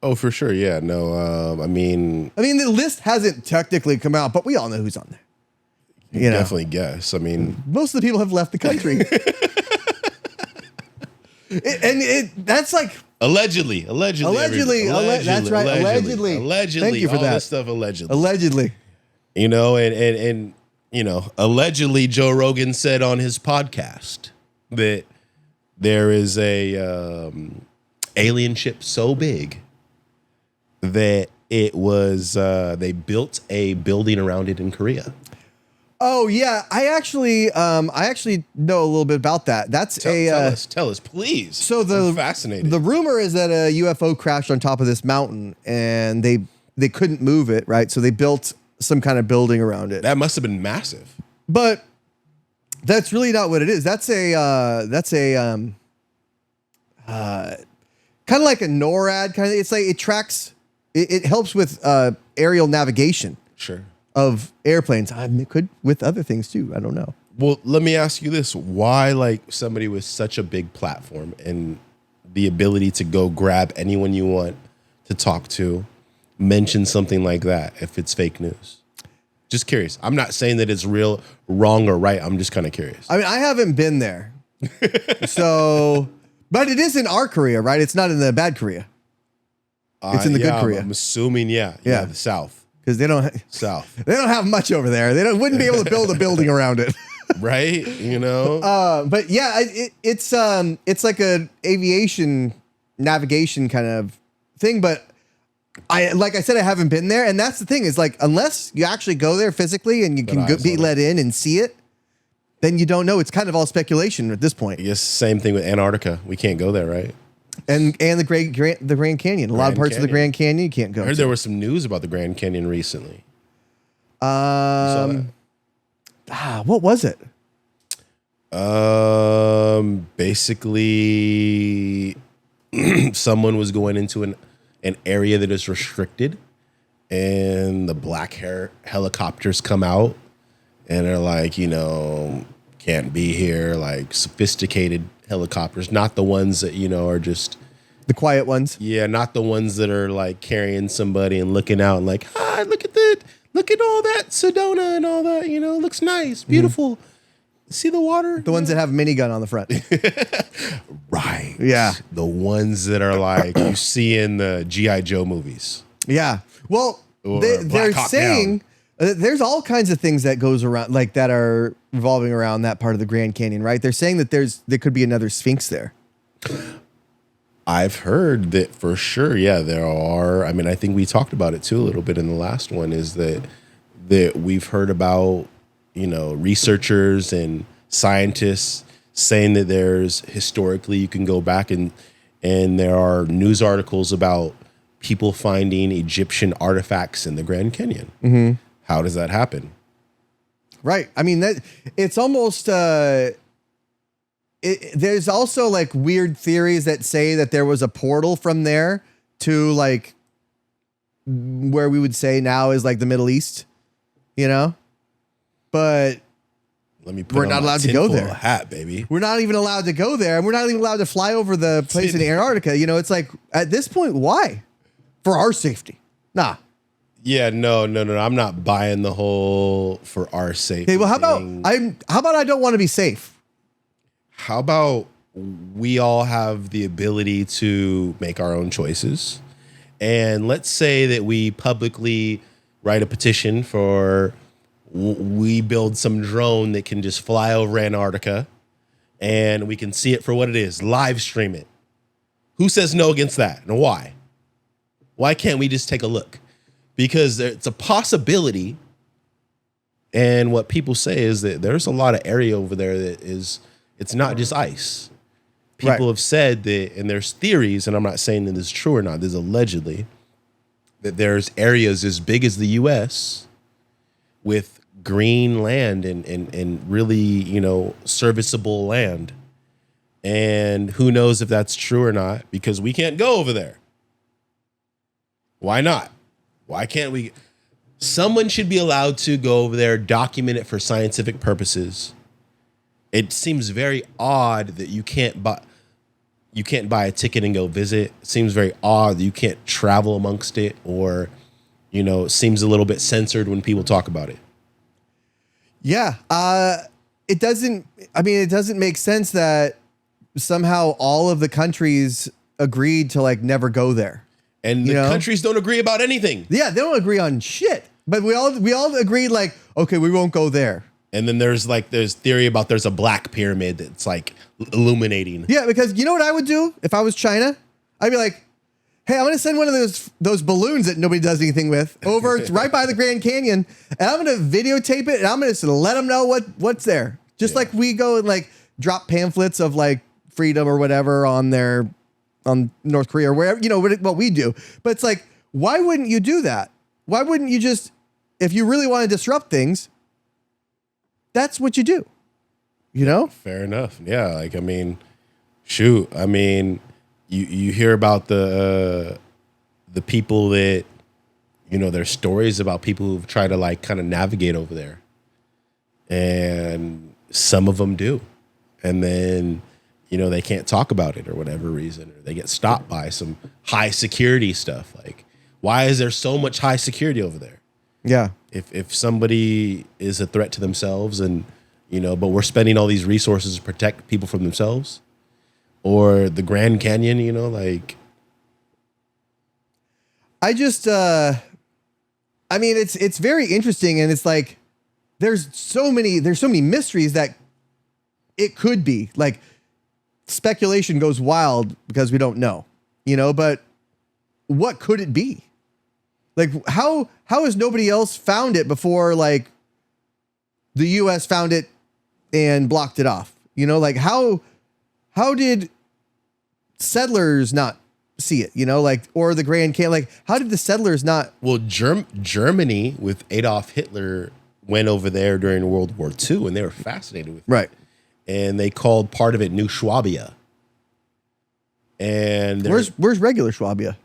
Oh, for sure. Yeah. No, I mean, the list hasn't technically come out, but we all know who's on there. You definitely guess. I mean, most of the people have left the country. That's like allegedly. That's right. Allegedly. Thank you for all that. This stuff allegedly. Allegedly. And allegedly Joe Rogan said on his podcast that there is a alien ship so big that it was they built a building around it in Korea. Oh yeah, I actually know a little bit about that. That's Tell us, please. So I'm fascinated. The rumor is that a UFO crashed on top of this mountain, and they couldn't move it, right? So they built some kind of building around it. That must have been massive. But that's really not what it is. That's a kind of like a NORAD kind of. It's like it tracks. It helps with aerial navigation. Sure. Of airplanes. It could with other things too. I don't know. Well, let me ask you this: why, like somebody with such a big platform and the ability to go grab anyone you want to talk to, mention something like that if it's fake news? Just curious. I'm not saying that it's real, wrong, or right. I'm just kind of curious. I mean, I haven't been there, so, but it is in our Korea, right? It's not in the bad Korea. It's in the good Korea. I'm assuming, yeah, the South. Because they don't have much over there. They wouldn't be able to build a building around it, right? You know. But yeah, it's like a aviation navigation kind of thing. But like I said, I haven't been there, and that's the thing is like unless you actually go there physically and you can be let in and see it, then you don't know. It's kind of all speculation at this point. Yes, same thing with Antarctica. We can't go there, right? And the Grand Canyon. A lot of parts of the Grand Canyon you can't go. I heard there was some news about the Grand Canyon recently. What was it? Basically, someone was going into an area that is restricted, and the black hair helicopters come out, and they're like, can't be here, like sophisticated helicopters, not the ones that are just the quiet ones. Yeah, not the ones that are like carrying somebody and looking out and like, hi, look at all that Sedona and all that, looks nice, beautiful. See the water? The ones that have a minigun on the front. Right. Yeah. The ones that are like you see in the G.I. Joe movies. Yeah. Well, they're saying there's all kinds of things that goes around like that are revolving around that part of the Grand Canyon, right? They're saying that there could be another Sphinx there. I've heard that for sure. Yeah, there are. I mean, I think we talked about it too a little bit in the last one is that we've heard about, researchers and scientists saying that there's historically you can go back and there are news articles about people finding Egyptian artifacts in the Grand Canyon. Mm-hmm. How does that happen? Right. I mean, that it's almost there's also like weird theories that say that there was a portal from there to like where we would say now is like the Middle East, but we're not allowed to go there. Hat, baby. We're not even allowed to go there. And we're not even allowed to fly over the place in Antarctica. It's like at this point, why? For our safety. Nah. Yeah, no. I'm not buying the whole for our safety. Okay, well, how about I don't want to be safe? How about we all have the ability to make our own choices? And let's say that we publicly write a petition for we build some drone that can just fly over Antarctica and we can see it for what it is, live stream it. Who says no against that and why? Why can't we just take a look? Because it's a possibility. And what people say is that there's a lot of area over there that it's not just ice. People have said that, and there's theories, and I'm not saying that this is true or not, there's allegedly that there's areas as big as the U.S. with green land and really, serviceable land. And who knows if that's true or not, because we can't go over there. Why not? Why can't we? Someone should be allowed to go over there, document it for scientific purposes. It seems very odd that you can't buy a ticket and go visit. It seems very odd that you can't travel amongst it, or, it seems a little bit censored when people talk about it. Yeah. It doesn't make sense that somehow all of the countries agreed to like never go there. And the countries don't agree about anything. Yeah, they don't agree on shit. But we all agreed like, okay, we won't go there. And then there's theory about there's a black pyramid that's like illuminating. Yeah, because you know what I would do if I was China? I'd be like, hey, I'm going to send one of those balloons that nobody does anything with over to right by the Grand Canyon, and I'm going to videotape it, and I'm going to let them know what's there. Just like we go and like drop pamphlets of like freedom or whatever on North Korea or wherever, what we do. But it's like, why wouldn't you do that? Why wouldn't you just, if you really want to disrupt things, that's what you do, Fair enough. Yeah. Like, I mean, shoot. I mean, you hear about the people that, there's stories about people who've tried to like kind of navigate over there, and some of them do. And then, they can't talk about it or whatever reason, or they get stopped by some high security stuff. Like, why is there so much high security over there? Yeah. If somebody is a threat to themselves and, but we're spending all these resources to protect people from themselves, or the Grand Canyon, like. I just, I mean, it's very interesting, and it's like, there's so many mysteries that it could be. Like, speculation goes wild because we don't know, but what could it be? Like, how has nobody else found it before? Like, the U.S. found it and blocked it off, like how did settlers not see it, like, or the Grand Canyon, like, how did the settlers not? Well, Germany with Adolf Hitler went over there during World War II, and they were fascinated with it. Right. And they called part of it New Swabia. And where's regular Swabia?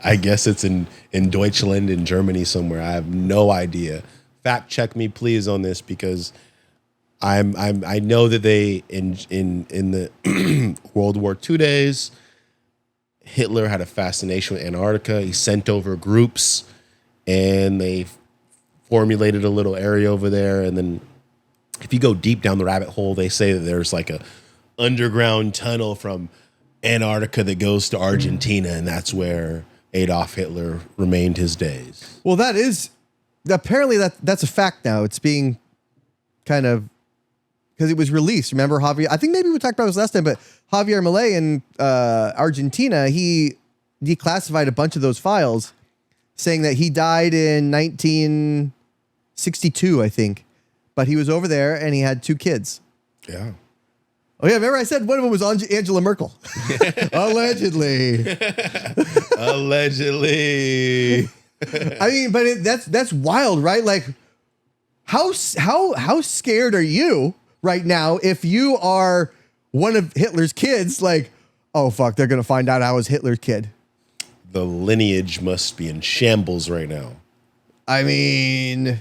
I guess it's in Deutschland, in Germany somewhere. I have no idea. Fact check me, please, on this, because I know that they in the World War II days, Hitler had a fascination with Antarctica. He sent over groups, and they formulated a little area over there. And then, if you go deep down the rabbit hole, they say that there's like a underground tunnel from Antarctica that goes to Argentina, and that's where Adolf Hitler remained his days. Well, apparently that's a fact now. It's being kind of, because it was released. Remember Javier? I think maybe we talked about this last time, but Javier Milei in Argentina, he declassified a bunch of those files, saying that he died in 1962, I think. But he was over there and he had 2 kids. Yeah. Oh, yeah. Remember I said one of them was Angela Merkel. Allegedly. Allegedly. I mean, but that's wild, right? Like, how scared are you right now if you are one of Hitler's kids? Like, oh, fuck, they're going to find out I was Hitler's kid. The lineage must be in shambles right now. I mean,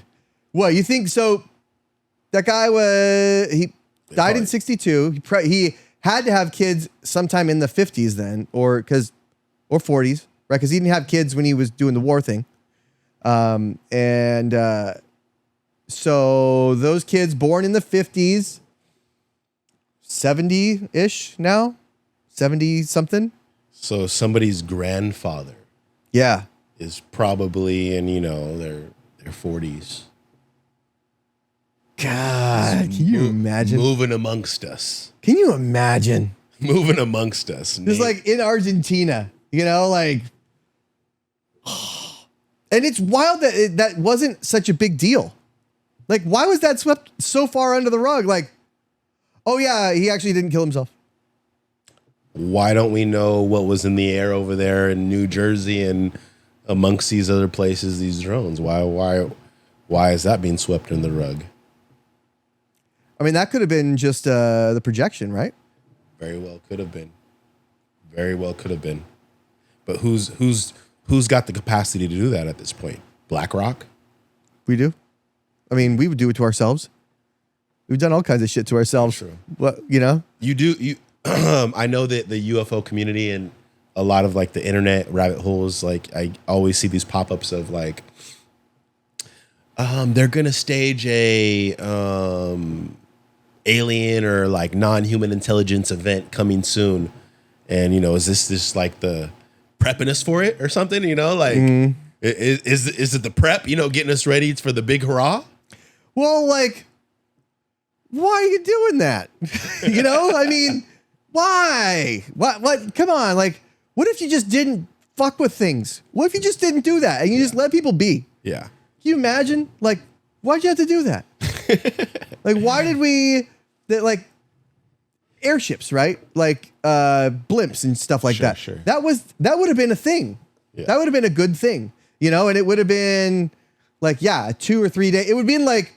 what, you think so? That guy he died in 62. He had to have kids sometime in the 50s then, or 40s, right? Because he didn't have kids when he was doing the war thing. So those kids born in the 50s, 70-ish now, 70 something. So somebody's grandfather, yeah, is probably in their 40s. God, can you imagine moving amongst us? Can you imagine moving amongst us? Just like in Argentina, like, and it's wild that that wasn't such a big deal. Like, why was that swept so far under the rug? Like, oh yeah, he actually didn't kill himself. Why don't we know what was in the air over there in New Jersey and amongst these other places, these drones? Why is that being swept under the rug? I mean, that could have been just the projection, right? Very well could have been. Very well could have been. But who's got the capacity to do that at this point? BlackRock? We do. I mean, we would do it to ourselves. We've done all kinds of shit to ourselves. True. What, You do. I know that the UFO community and a lot of like the internet rabbit holes, like I always see these pop-ups of like, they're gonna stage a alien or like non-human intelligence event coming soon, and is this like the prepping us for it or something? Like, is it the prep? Getting us ready for the big hurrah? Well, like, why are you doing that? I mean, Why? What? Come on. Like, what if you just didn't fuck with things? What if you just didn't do that and you just let people be? Yeah. Can you imagine? Like, why'd you have to do that? Like, why did we, like, airships, right? Like, blimps and stuff like that. Sure. That would have been a thing. Yeah. That would have been a good thing, you know? And it would have been like, yeah, 2 or 3 days. It would have been like,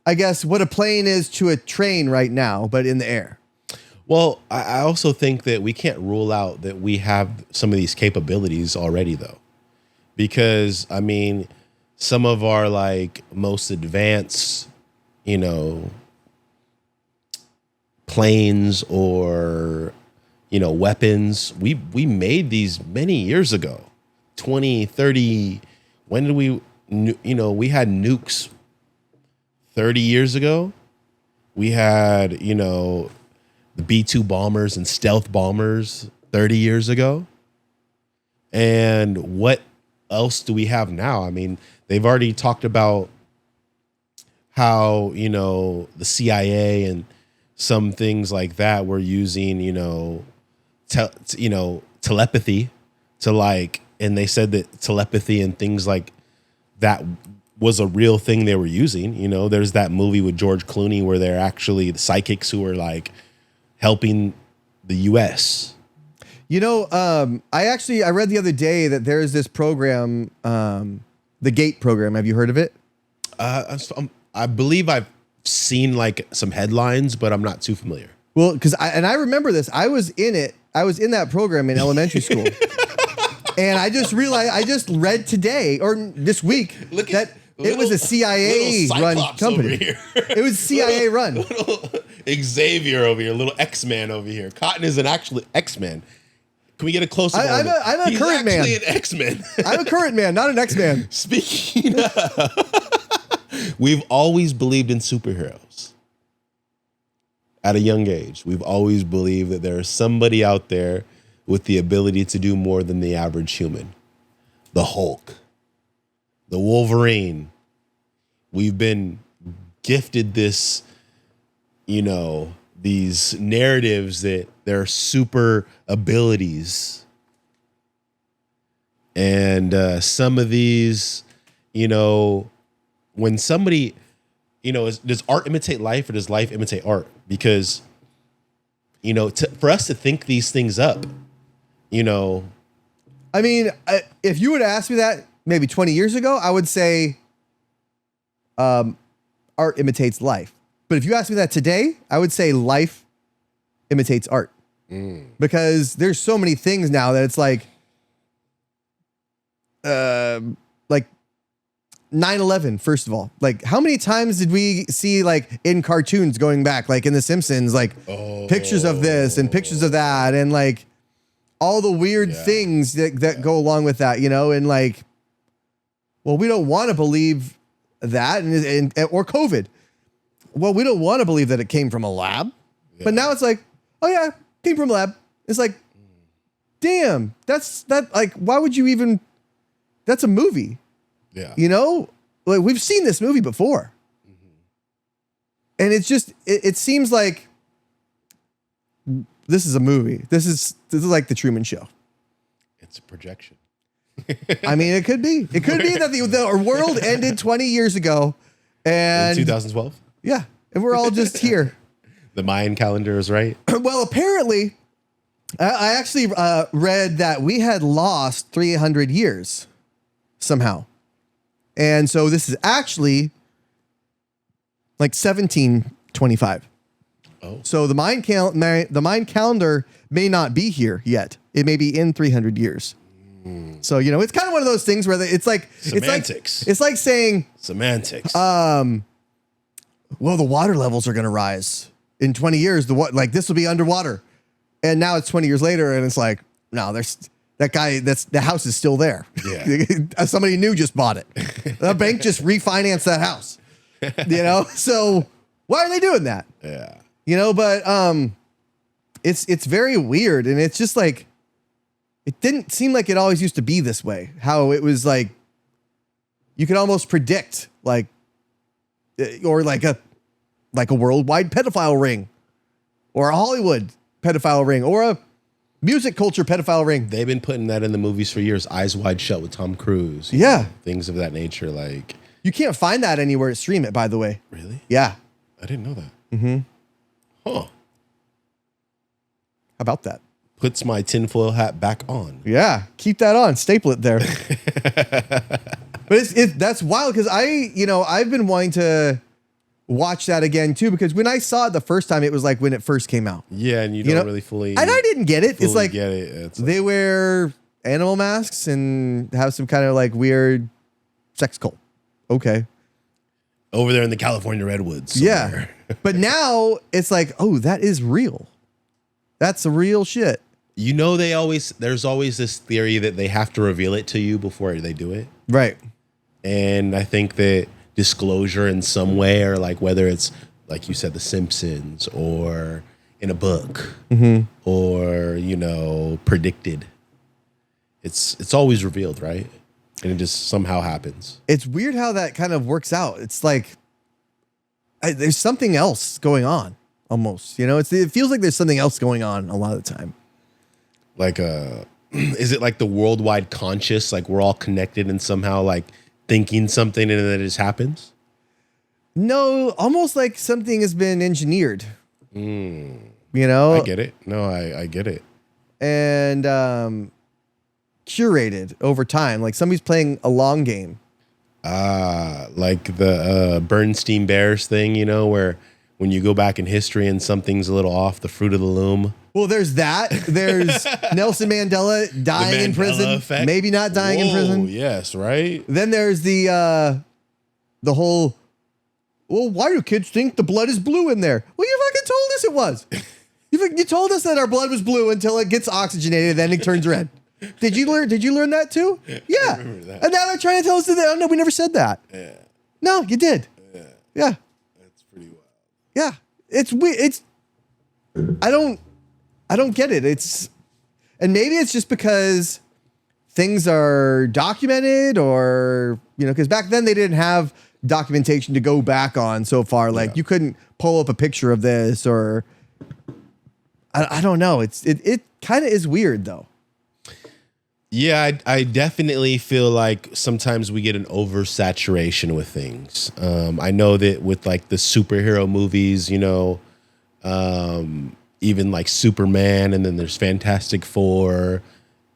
I guess, what a plane is to a train right now, but in the air. Well, I also think that we can't rule out that we have some of these capabilities already, though, because I mean, some of our like most advanced, you know, planes or, you know, weapons, we made these many years ago, 20, 30. When did we, you know, we had nukes 30 years ago. We had, you know, the B-2 bombers and stealth bombers 30 years ago. And what else do we have now? I mean, they've already talked about how, you know, the CIA and some things like that were using, you know, telepathy to like, and they said that telepathy and things like that was a real thing they were using. You know, there's that movie with George Clooney where they're actually the psychics who are like helping the U.S. You know, I read the other day that there's this program, the GATE program. Have you heard of it? I believe I've seen like some headlines, but I'm not too familiar. Well, because I remember this. I was in it. I was in that program in elementary school. And I just realized, I just read today or this week that it was a CIA run company. It was CIA run. Little Xavier over here, little X-Man over here. Cotton is an actual X-Man. Can we get a close up? I'm a current man. He's actually an X-Man. I'm a current man, not an X-Man. Speaking of, we've always believed in superheroes. At a young age, we've always believed that there is somebody out there with the ability to do more than the average human. The Hulk, the Wolverine. We've been gifted this, you know, these narratives that there are super abilities. And some of these, you know, when somebody, you know, does art imitate life or does life imitate art? Because, you know, for us to think these things up, you know. I mean, if you would ask me that maybe 20 years ago, I would say art imitates life. But if you ask me that today, I would say life imitates art. Because there's so many things now that it's like 9/11, first of all. Like, how many times did we see, like, in cartoons going back, like in The Simpsons, like pictures of this and pictures of that and like all the weird things that go along with that, you know? And like, well, we don't want to believe that and or COVID. Well, we don't want to believe that it came from a lab. Yeah. But now it's like, oh yeah, came from a lab. It's like, damn, like, why would you even, that's a movie. Yeah. You know, like we've seen this movie before. And it's just, it seems like this is a movie. This is like the Truman Show. It's a projection. I mean, it could be. It could be that the world ended 20 years ago. And in 2012? Yeah. And we're all just here. The Mayan calendar is right. Well, apparently, I actually read that we had lost 300 years somehow. And so this is actually like 1725. Oh. So the Mayan calendar may not be here yet. It may be in 300 years. So, you know, it's kind of one of those things where it's like semantics. It's like saying semantics. Well, the water levels are going to rise in 20 years. This will be underwater, and now it's 20 years later, and it's like, no, there's that guy. The house is still there. Yeah, somebody new just bought it. The bank just refinanced that house. You know, so why are they doing that? Yeah, you know, but it's very weird, and it's just like. It didn't seem like it always used to be this way. How it was like, you could almost predict like, or like a worldwide pedophile ring, or a Hollywood pedophile ring or a music culture pedophile ring. They've been putting that in the movies for years. Eyes Wide Shut with Tom Cruise. Yeah. Things of that nature. Like, you can't find that anywhere to stream it, by the way. Really? Yeah. I didn't know that. Mm-hmm. Huh. How about that? Puts my tinfoil hat back on. Yeah. Keep that on. Staple it there. But that's wild because I've been wanting to watch that again too, because when I saw it the first time, it was like when it first came out. Yeah, and you don't really fully. And I didn't get it. It's like get it. It's they wear animal masks and have some kind of like weird sex cult. Okay. Over there in the California redwoods. Somewhere. Yeah. But now it's like, oh, that is real. That's the real shit. You know, there's always this theory that they have to reveal it to you before they do it. Right. And I think that disclosure in some way, or like whether it's like you said, The Simpsons, or in a book, or predicted, it's always revealed, right? And it just somehow happens. It's weird how that kind of works out. It's like there's something else going on almost. It feels like there's something else going on a lot of the time. Like is it like the worldwide conscious? Like we're all connected and somehow like thinking something and then it just happens? No, almost like something has been engineered. I get it. No, I get it. And curated over time. Like somebody's playing a long game. Like the Bernstein Bears thing, where when you go back in history and something's a little off, the fruit of the loom. Well, there's that. There's Nelson Mandela dying in prison. Effect. Maybe not dying in prison. Yes, right. Then there's the whole, well, why do kids think the blood is blue in there? Well, you fucking told us it was. You told us that our blood was blue until it gets oxygenated, then it turns red. Did you learn that too? Yeah. I remember that. And now they're trying to tell us that. Oh, no, we never said that. Yeah. No, you did. Yeah. That's pretty wild. Yeah. It's weird. I don't get it. And maybe it's just because things are documented, or, because back then they didn't have documentation to go back on so far. Like you couldn't pull up a picture of this, or I don't know. It kind of is weird though. Yeah, I definitely feel like sometimes we get an oversaturation with things. I know that with like the superhero movies, even like Superman, and then there's Fantastic Four,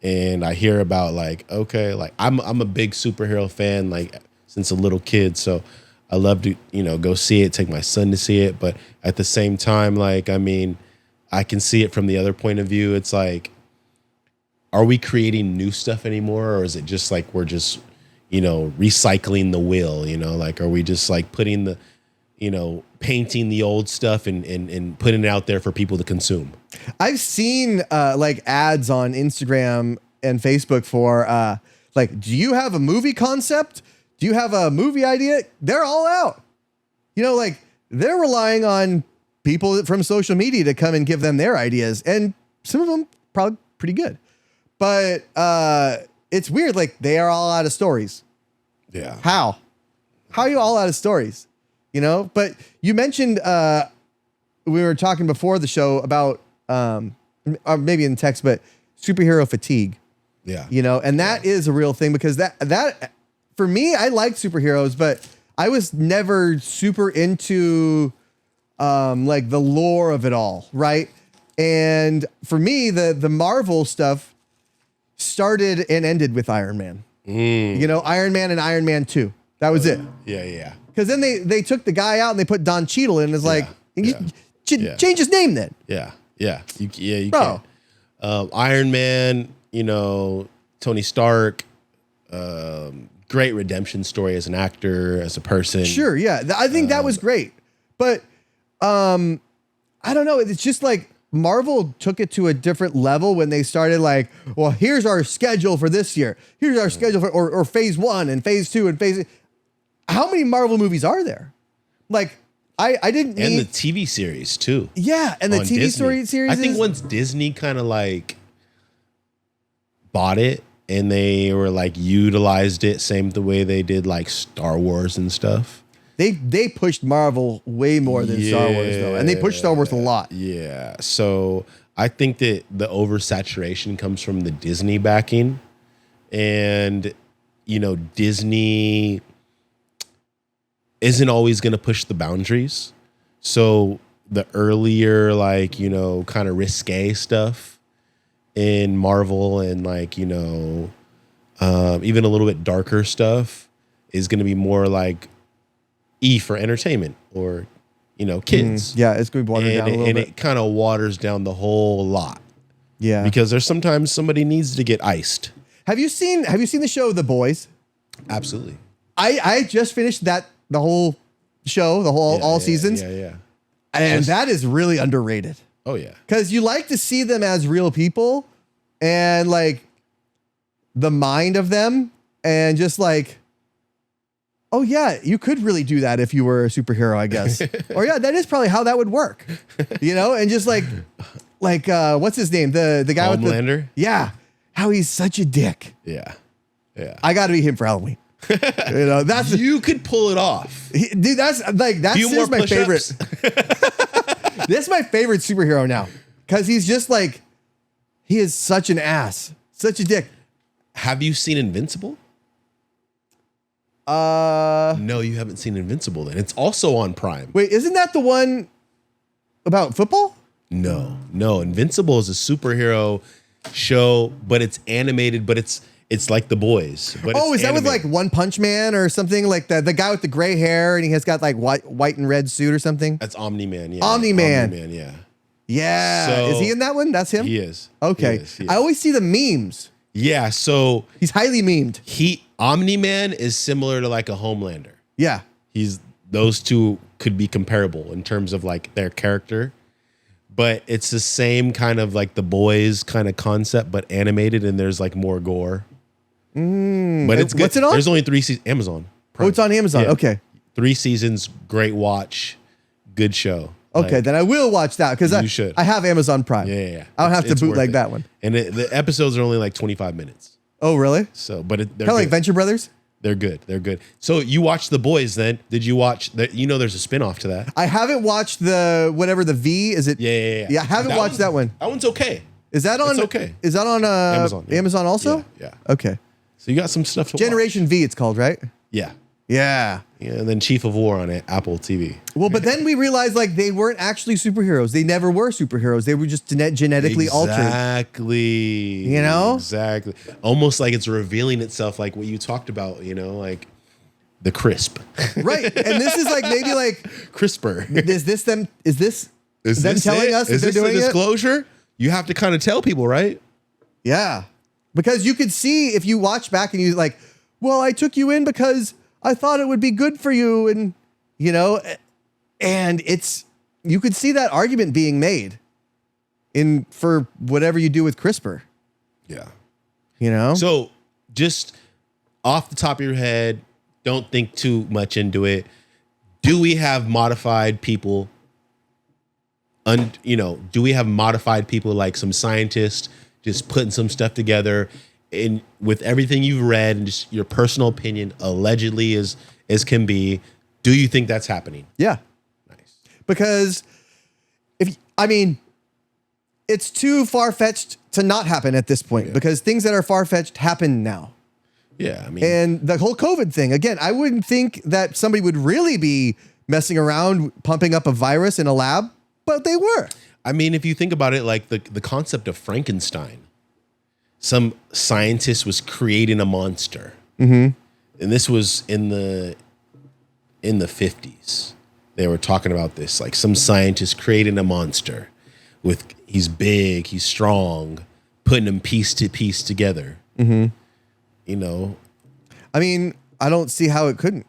and I hear about like, okay, like I'm a big superhero fan like since a little kid, so I love to go see it, take my son to see it, but at the same time, like I can see it from the other point of view. It's like, are we creating new stuff anymore, or is it just like we're just recycling the wheel? Like are we just like putting the painting the old stuff and putting it out there for people to consume? I've seen like ads on Instagram and Facebook for like, do you have a movie concept? Do you have a movie idea? They're all out. Like they're relying on people from social media to come and give them their ideas. And some of them probably pretty good. But it's weird. Like they are all out of stories. Yeah. How are you all out of stories? But you mentioned we were talking before the show about or maybe in text, but superhero fatigue. Yeah. And that is a real thing, because that for me, I like superheroes, but I was never super into like the lore of it all, right? And for me, the Marvel stuff started and ended with Iron Man. Iron Man and Iron Man 2. That was it. Yeah. Because then they took the guy out and they put Don Cheadle in. And it's like, change his name then. Yeah. You Bro. can. Iron Man, Tony Stark, great redemption story as an actor, as a person. Sure, yeah. I think that was great. But I don't know. It's just like Marvel took it to a different level when they started like, well, here's our schedule for this year. Here's our schedule for, or phase 1 and phase 2 and phase. How many Marvel movies are there? Like, I didn't and need... the TV series too. Yeah, and the on TV Disney. series. I think once Disney kind of like bought it and they were like utilized it, same the way they did like Star Wars and stuff. They pushed Marvel way more than Star Wars though, and they pushed Star Wars a lot. Yeah. So I think that the oversaturation comes from the Disney backing, and Disney isn't always going to push the boundaries. So the earlier, kind of risque stuff in Marvel and even a little bit darker stuff is going to be more like E for entertainment or, kids. Yeah, it's going to be watered down a little bit. And it kind of waters down the whole lot. Yeah. Because there's sometimes somebody needs to get iced. Have you seen the show The Boys? Absolutely. I just finished the whole show, all seasons. Yeah. And that is really underrated. Oh yeah. Because you like to see them as real people and the mind of them and just oh yeah, you could really do that if you were a superhero, I guess. Or yeah, that is probably how that would work. And just what's his name? The guy Homelander? Yeah. How he's such a dick. Yeah. I gotta be him for Halloween. You could pull it off. Dude, that's my favorite. This is my favorite superhero now. Cause he's just he is such an ass. Such a dick. Have you seen Invincible? No, you haven't seen Invincible then. It's also on Prime. Wait, isn't that the one about football? No. Invincible is a superhero show, but it's animated, but it's like The Boys. But is that animated. with One Punch Man or something like that? The guy with the gray hair and he has got white and red suit or something? That's Omni-Man, yeah. Omni-Man, yeah. Yeah. So, is he in that one? That's him? He is. Okay. He is. I always see the memes. Yeah, so he's highly memed. Omni-Man is similar to a Homelander. Yeah. Those two could be comparable in terms of their character. But it's the same kind of The Boys kind of concept, but animated, and there's more gore. But it's good. What's it on? There's only 3 seasons. Amazon Prime. Oh, it's on Amazon. Yeah. Okay. 3 seasons, great watch, good show. Okay, then I will watch that because you should. I have Amazon Prime. Yeah. I don't have to bootleg that one. And the episodes are only 25 minutes. Oh, really? So, but they're kind of like Venture Brothers. They're good. So you watched The Boys then? Did you watch that? There's a spinoff to that. I haven't watched the V. Is it? Yeah. Yeah, I haven't watched that one. That one's okay. Is that on? It's okay. Is that on Amazon? Yeah. Amazon also? Yeah. Okay. So you got some stuff to Generation watch. V, it's called, right? Yeah. Yeah. And then Chief of War on Apple TV. Well, but then we realized they weren't actually superheroes. They never were superheroes. They were just genetically altered. Exactly. Exactly. Almost like it's revealing itself, like what you talked about, the crisp. Right. And this is maybe CRISPR. Is this them telling us that they're doing a disclosure? You have to kind of tell people, right? Yeah. Because you could see if you watch back and you well, I took you in because I thought it would be good for you. And, and you could see that argument being made for whatever you do with CRISPR. Yeah. So just off the top of your head, don't think too much into it. Do we have modified people? Do we have modified people like some scientists just putting some stuff together? And with everything you've read and just your personal opinion, allegedly as can be, do you think that's happening? Yeah. Nice. Because it's too far-fetched to not happen at this point because things that are far-fetched happen now. Yeah. And the whole COVID thing, again, I wouldn't think that somebody would really be messing around pumping up a virus in a lab, but they were. If you think about it, the concept of Frankenstein, some scientist was creating a monster. Mm-hmm. And this was in the 50s. They were talking about this, some scientist creating a monster he's big, he's strong, putting them piece to piece together. Mm-hmm. I don't see how it couldn't.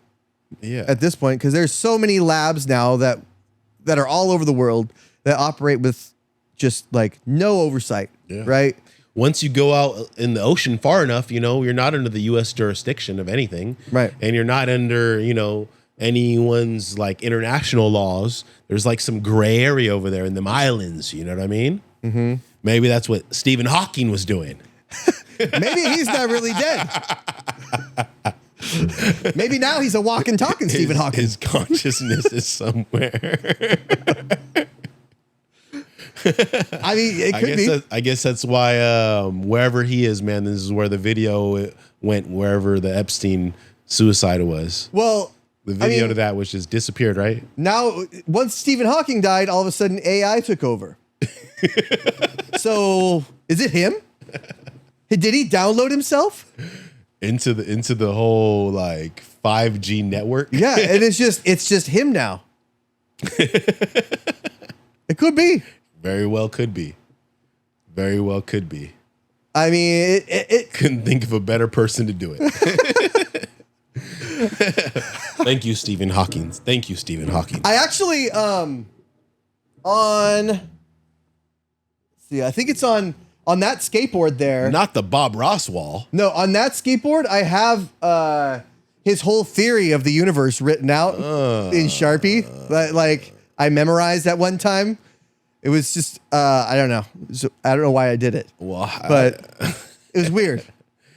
Yeah. At this point, because there's so many labs now that are all over the world that operate with just no oversight. Yeah. Right. Once you go out in the ocean far enough, you're not under the U.S. jurisdiction of anything. Right. And you're not under, anyone's international laws. There's some gray area over there in them islands. You know what I mean? Mm-hmm. Maybe that's what Stephen Hawking was doing. Maybe he's not really dead. Maybe now he's a walking, talking Stephen Hawking. His consciousness is somewhere. I mean, it could be. I guess that's why wherever he is, man, this is where the video went, wherever the Epstein suicide was. Well, the video to that was just disappeared, right? Now, once Stephen Hawking died, all of a sudden AI took over. So, is it him? Did he download himself into the whole like 5G network? Yeah, and it's just him now. It could be. Very well could be. Very well could be. I mean, it couldn't think of a better person to do it. Thank you, Stephen Hawking. Thank you, Stephen Hawking. I actually I think it's on that skateboard there. Not the Bob Ross wall. No, on that skateboard, I have his whole theory of the universe written out in Sharpie. Like I memorized at one time. It was just I don't know. I don't know why I did it. Well, but it was weird.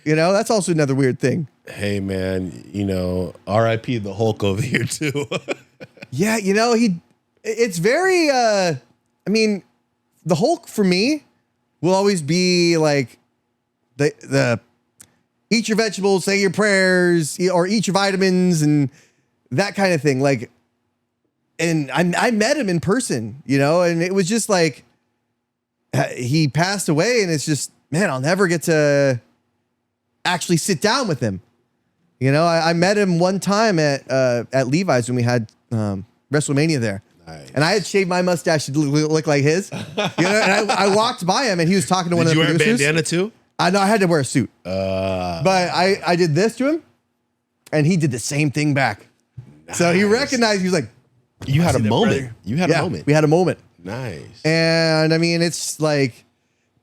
You know, that's also another weird thing. Hey man, you know, R.I.P. the Hulk over here too. Yeah, you know, it's very I mean, the Hulk for me will always be like the eat your vegetables, say your prayers, or eat your vitamins and that kind of thing. Like, and I met him in person, you know, and it was just like he passed away, and it's just, man, I'll never get to actually sit down with him. You know, I met him one time at Levi's when we had WrestleMania there. Nice. And I had shaved my mustache to look like his. You know, and I walked by him, and he was talking to one of the producers. Did you wear a bandana too? I know I had to wear a suit. But I did this to him, and he did the same thing back. Nice. So he recognized, he was like, you had a moment. You had a moment. We had a moment. Nice. And I mean, it's like,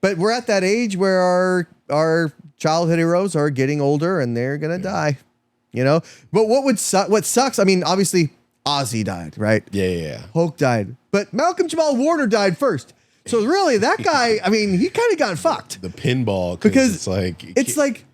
but we're at that age where our childhood heroes are getting older, and they're going to die, you know? But what sucks, I mean, obviously Ozzy died, right? Yeah. Hulk died. But Malcolm Jamal Warner died first. So really, that guy, I mean, he kind of got fucked. The pinball. Because it's like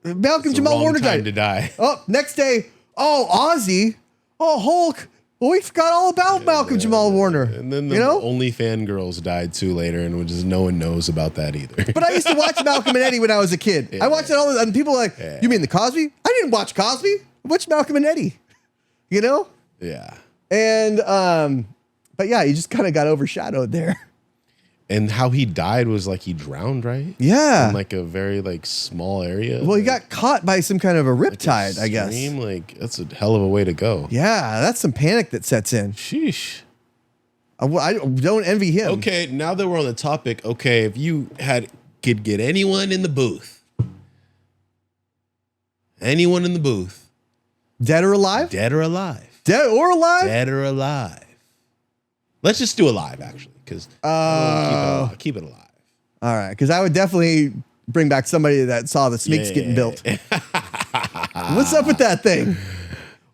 Malcolm Jamal Warner died. To die. Oh, next day, Ozzy. Oh, Hulk. Well, we forgot all about Malcolm Jamal Warner. And then the only fangirls died too later, and just no one knows about that either. But I used to watch Malcolm and Eddie when I was a kid. Yeah. I watched it all, and people were like, you mean the Cosby? I didn't watch Cosby. I watched Malcolm and Eddie. You know? Yeah. And, but yeah, he just kind of got overshadowed there. And how he died was like he drowned, right? Yeah. In like a very like small area. Well, he got caught by some kind of a riptide, I guess. Like that's a hell of a way to go. Yeah, that's some panic that sets in. Sheesh. I don't envy him. Okay, now that we're on the topic, okay, if you could get anyone in the booth, dead or alive? Dead or alive. Dead or alive? Dead or alive. Let's just do alive, actually, because keep it alive. All right, because I would definitely bring back somebody that saw the snakes getting built. What's up with that thing?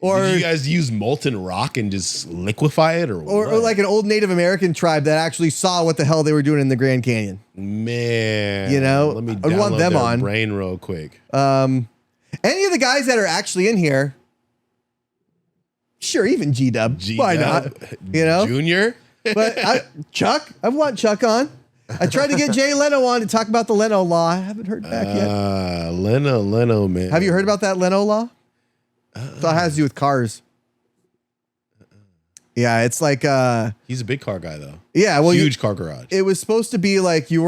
Or did you guys use molten rock and just liquefy it, or like an old Native American tribe that actually saw what the hell they were doing in the Grand Canyon? Man, you know, let me I want them on brain real quick. Any of the guys that are actually in here. Sure, even G-Dub. Why not? You know? Junior? But Chuck, I want Chuck on. I tried to get Jay Leno on to talk about the Leno law. I haven't heard back yet. Leno, man. Have you heard about that Leno law? So it has to do with cars. Yeah, it's like he's a big car guy though. Yeah, well, huge car garage. It was supposed to be like you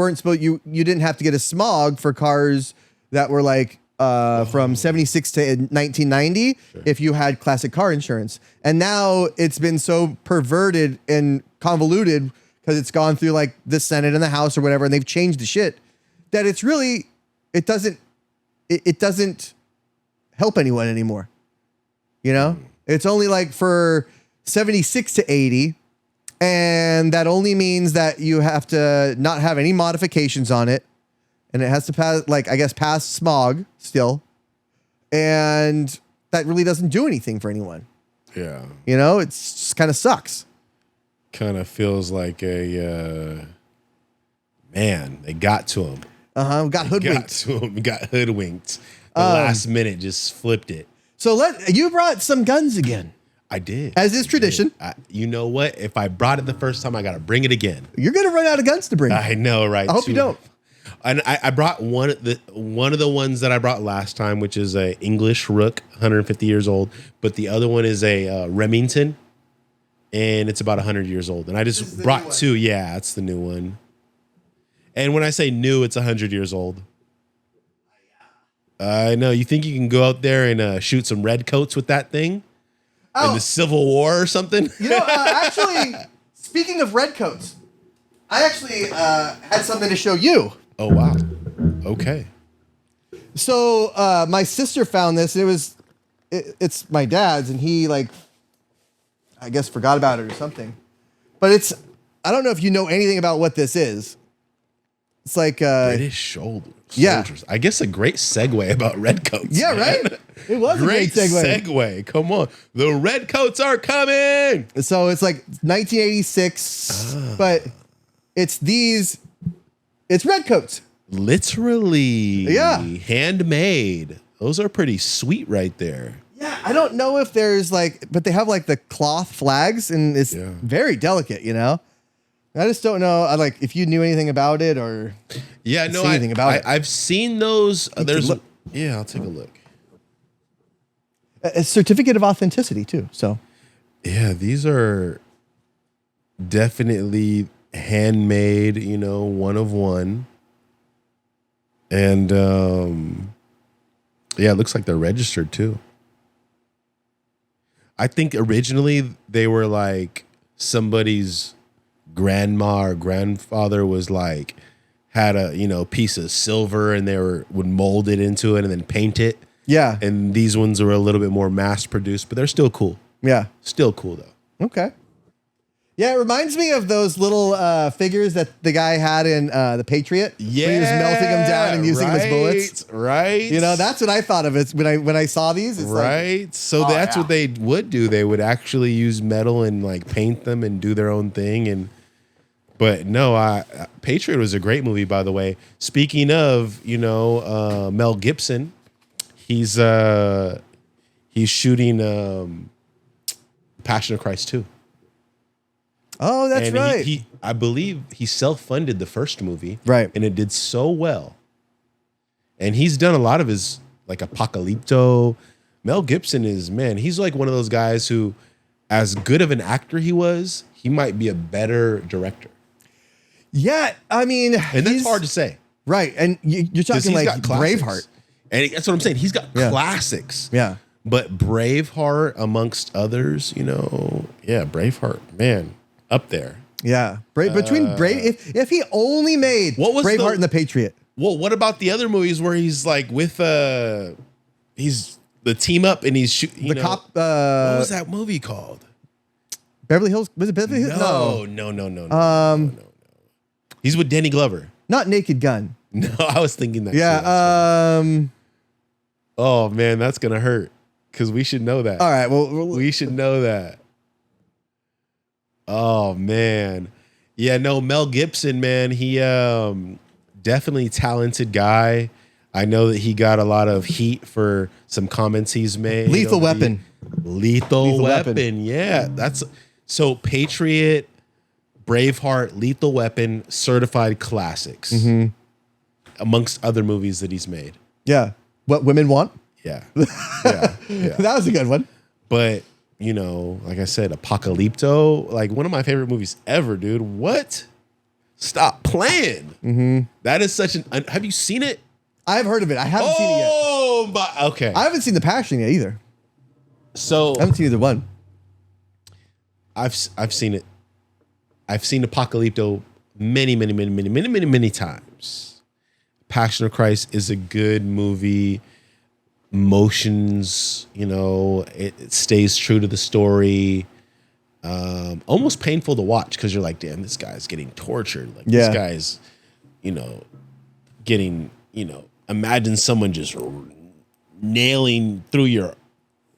didn't have to get a smog for cars that were like from 76 to 1990 if you had classic car insurance. And now it's been so perverted and convoluted because it's gone through like the Senate and the House or whatever, and they've changed the shit that it doesn't help anyone anymore. You know, it's only like for 76 to 80. And that only means that you have to not have any modifications on it. And it has to pass, pass smog still. And that really doesn't do anything for anyone. Yeah. You know, it's just kind of sucks. Kind of feels like they got to him. Got hoodwinked. Got hoodwinked. last minute just flipped it. So you brought some guns again. I did. As is tradition. You know what? If I brought it the first time, I got to bring it again. You're going to run out of guns to bring. I know, right? I hope you don't. And I brought one of the ones that I brought last time, which is a English Rook, 150 years old. But the other one is a Remington, and it's about 100 years old. And I just brought two. Yeah, it's the new one. And when I say new, it's 100 years old. I know. You think you can go out there and shoot some red coats with that thing? In the Civil War or something? You know, actually, speaking of red coats, I actually had something to show you. Oh, wow. Okay. So my sister found this. It's my dad's, and he, like, I guess forgot about it or something. But I don't know if you know anything about what this is. It's like British soldiers. Yeah. I guess a great segue about red coats. Yeah, man. right? It was great a great segue. Come on. The red coats are coming. So it's like 1986, but it's red coats. Literally. Yeah. Handmade. Those are pretty sweet right there. Yeah, I don't know if there's but they have like the cloth flags, and it's very delicate, you know? I just don't know, if you knew anything about it or anything about it. I've seen those. I'll take a look. A certificate of authenticity too. So, yeah, these are definitely handmade. One of one, and it looks like they're registered too. I think originally they were like somebody's grandma or grandfather was had a piece of silver, and would mold it into it and then paint it. Yeah. And these ones are a little bit more mass produced, but they're still cool. Yeah. Still cool though. Okay. Yeah, it reminds me of those little figures that the guy had in The Patriot. Yeah. Where he was melting them down and using them as bullets. Right. That's what I thought of it when I saw these. It's right. So that's what they would do. They would actually use metal and paint them and do their own thing. But no, Patriot was a great movie, by the way. Speaking of, Mel Gibson, he's shooting Passion of Christ 2. Oh, that's right. I believe he self-funded the first movie. Right. And it did so well. And he's done a lot of his, Apocalypto. Mel Gibson he's like one of those guys who, as good of an actor he might be a better director. Yeah, I mean... And that's hard to say. Right, and you're talking Braveheart. And that's what I'm saying. He's got classics. Yeah. But Braveheart, amongst others, Braveheart, man, up there. Yeah. Between if he only made Braveheart and The Patriot. Well, what about the other movies where he's with he's the team up and he's shooting the cop what was that movie called? Beverly Hills? Was it Beverly Hills? No. He's with Danny Glover. Not Naked Gun. No, I was thinking that. Yeah. Oh man, that's gonna hurt because we should know that. All right. Well, we should know that. Oh man, yeah. No, Mel Gibson, man. He definitely talented guy. I know that he got a lot of heat for some comments he's made. Lethal Weapon. Lethal Weapon. Yeah, that's so Patriot. Braveheart, Lethal Weapon, certified classics, amongst other movies that he's made. Yeah. What Women Want? Yeah. That was a good one. But, like I said, Apocalypto, one of my favorite movies ever, dude. What? Stop playing. That is such an... Have you seen it? I've heard of it. I haven't seen it yet. Oh, okay. I haven't seen The Passion yet either. So... I haven't seen either one. I've seen it. I've seen Apocalypto many times. Passion of Christ is a good movie. Emotions, it stays true to the story. Almost painful to watch because you're like, damn, this guy's getting tortured. This guy's, getting, imagine someone just nailing through your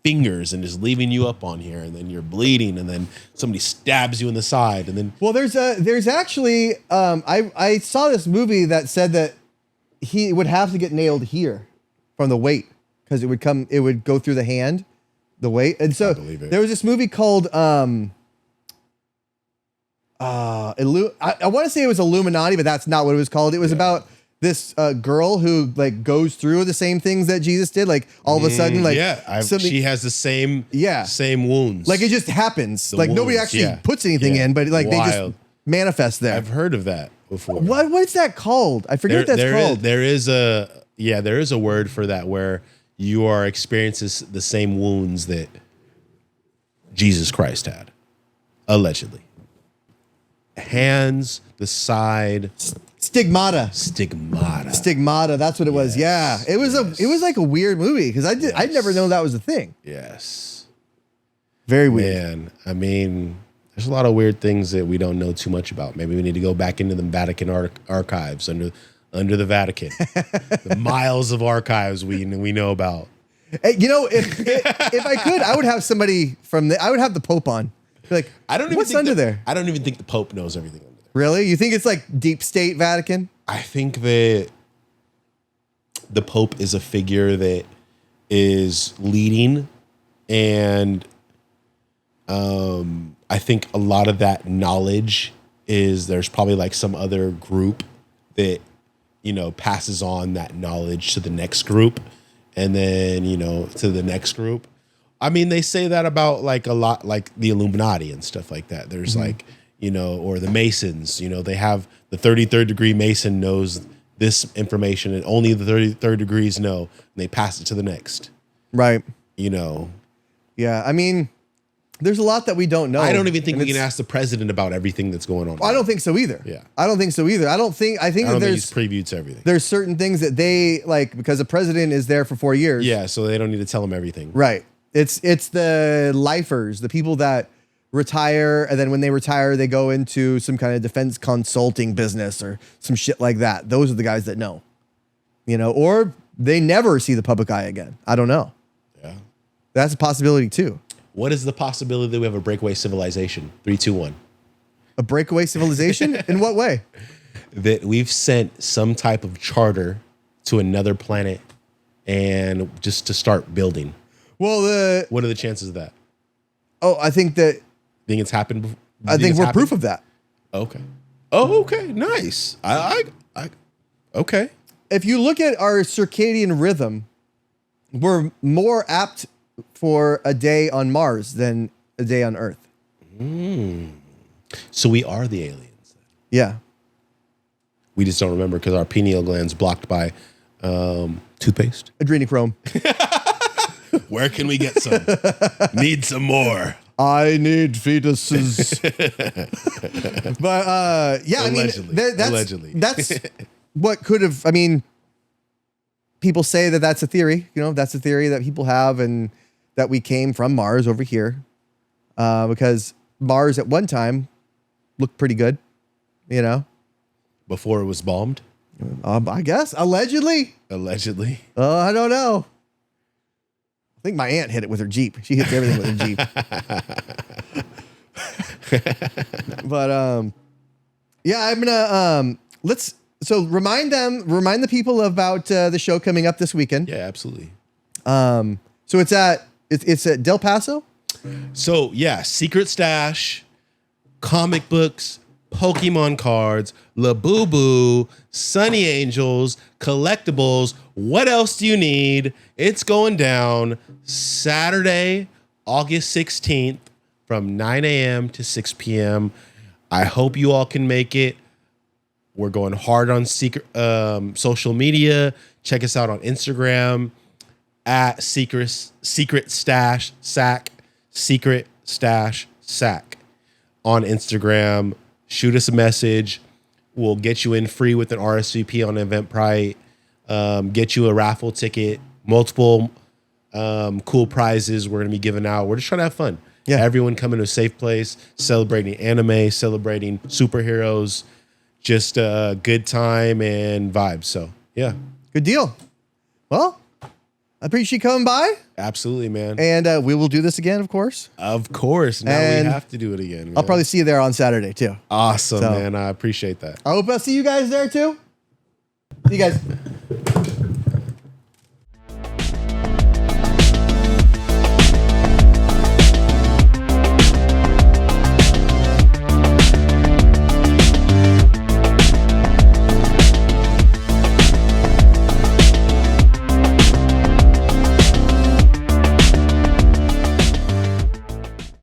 fingers and just leaving you up on here, and then you're bleeding, and then somebody stabs you in the side, and then there's actually I saw this movie that said that he would have to get nailed here from the weight. because it would go through the hand, the weight. And so there was this movie called I want to say it was Illuminati, but that's not what it was called. It was about this girl who like goes through the same things that Jesus did. Like all of a sudden, like she has the same wounds. Like it just happens. Like nobody actually puts anything in, but like they just manifest there. I've heard of that before. What's that called? I forget what that's called. There is a word for that where you are experiencing the same wounds that Jesus Christ had, allegedly. Hands, the side. Stigmata. That's what it was. Yeah. It was like a weird movie because I'd never known that was a thing. Yes. Very weird. Man, I mean, there's a lot of weird things that we don't know too much about. Maybe we need to go back into the Vatican archives under the Vatican. The miles of archives we know about. Hey, if I could, I would have somebody I would have the Pope on. Like, what's under there? I don't even think the Pope knows everything under there. Really? You think it's like deep state Vatican? I think that the Pope is a figure that is leading, and I think a lot of that knowledge there's probably like some other group that, passes on that knowledge to the next group, and then, to the next group. I mean, they say that about like a lot, like the Illuminati and stuff like that. There's like, or the Masons, they have the 33rd degree Mason knows this information and only the 33rd degrees know, and they pass it to the next. Right. Yeah. I mean, there's a lot that we don't know. I don't even think we can ask the president about everything that's going on. I don't think so either. Yeah. I don't think so either. I think that there's preview to everything. There's certain things that they like because the president is there for 4 years. Yeah. So they don't need to tell him everything. Right. It's the lifers, the people that retire, and then when they retire, they go into some kind of defense consulting business or some shit like that. Those are the guys that know, or they never see the public eye again. I don't know. Yeah. That's a possibility too. What is the possibility that we have a breakaway civilization? 3, 2, 1. A breakaway civilization? In what way? That we've sent some type of charter to another planet and just to start building. Well, what are the chances of that? Oh, I think that. Think it's happened before? I think we're proof of that. Okay. Oh, okay. Nice. Okay. If you look at our circadian rhythm, we're more apt for a day on Mars than a day on Earth. So we are the aliens. Yeah. We just don't remember because our pineal gland's blocked by toothpaste. Adrenochrome. Where can we get some? Need some more. I need fetuses. But yeah, allegedly. Allegedly. That's what could have. I mean, people say that that's a theory. That's a theory that people have, and that we came from Mars over here, because Mars at one time looked pretty good. Before it was bombed. I guess allegedly. Allegedly. I don't know. I think my aunt hit it with her Jeep. She hits everything with her Jeep. But yeah, I'm gonna remind the people about the show coming up this weekend. Yeah, absolutely. So it's at Del Paso. So yeah, Secret Stash, comic books, Pokemon cards, Labubu, Sunny Angels, collectibles. What else do you need? It's going down Saturday, August 16th from 9 a.m. to 6 p.m. I hope you all can make it. We're going hard on social media. Check us out on Instagram at Secret Stash Sack. Secret Stash Sack on Instagram. Shoot us a message. We'll get you in free with an RSVP on Eventbrite. Get you a raffle ticket. Multiple cool prizes we're going to be giving out. We're just trying to have fun. Yeah. Everyone come into a safe place, celebrating anime, celebrating superheroes. Just a good time and vibes. So, yeah. Good deal. Well, I appreciate you coming by. Absolutely, man. And we will do this again, of course. Of course. Now And we have to do it again. Man. I'll probably see you there on Saturday, too. Awesome, So- man. I appreciate that. I hope I'll see you guys there, too. See you guys.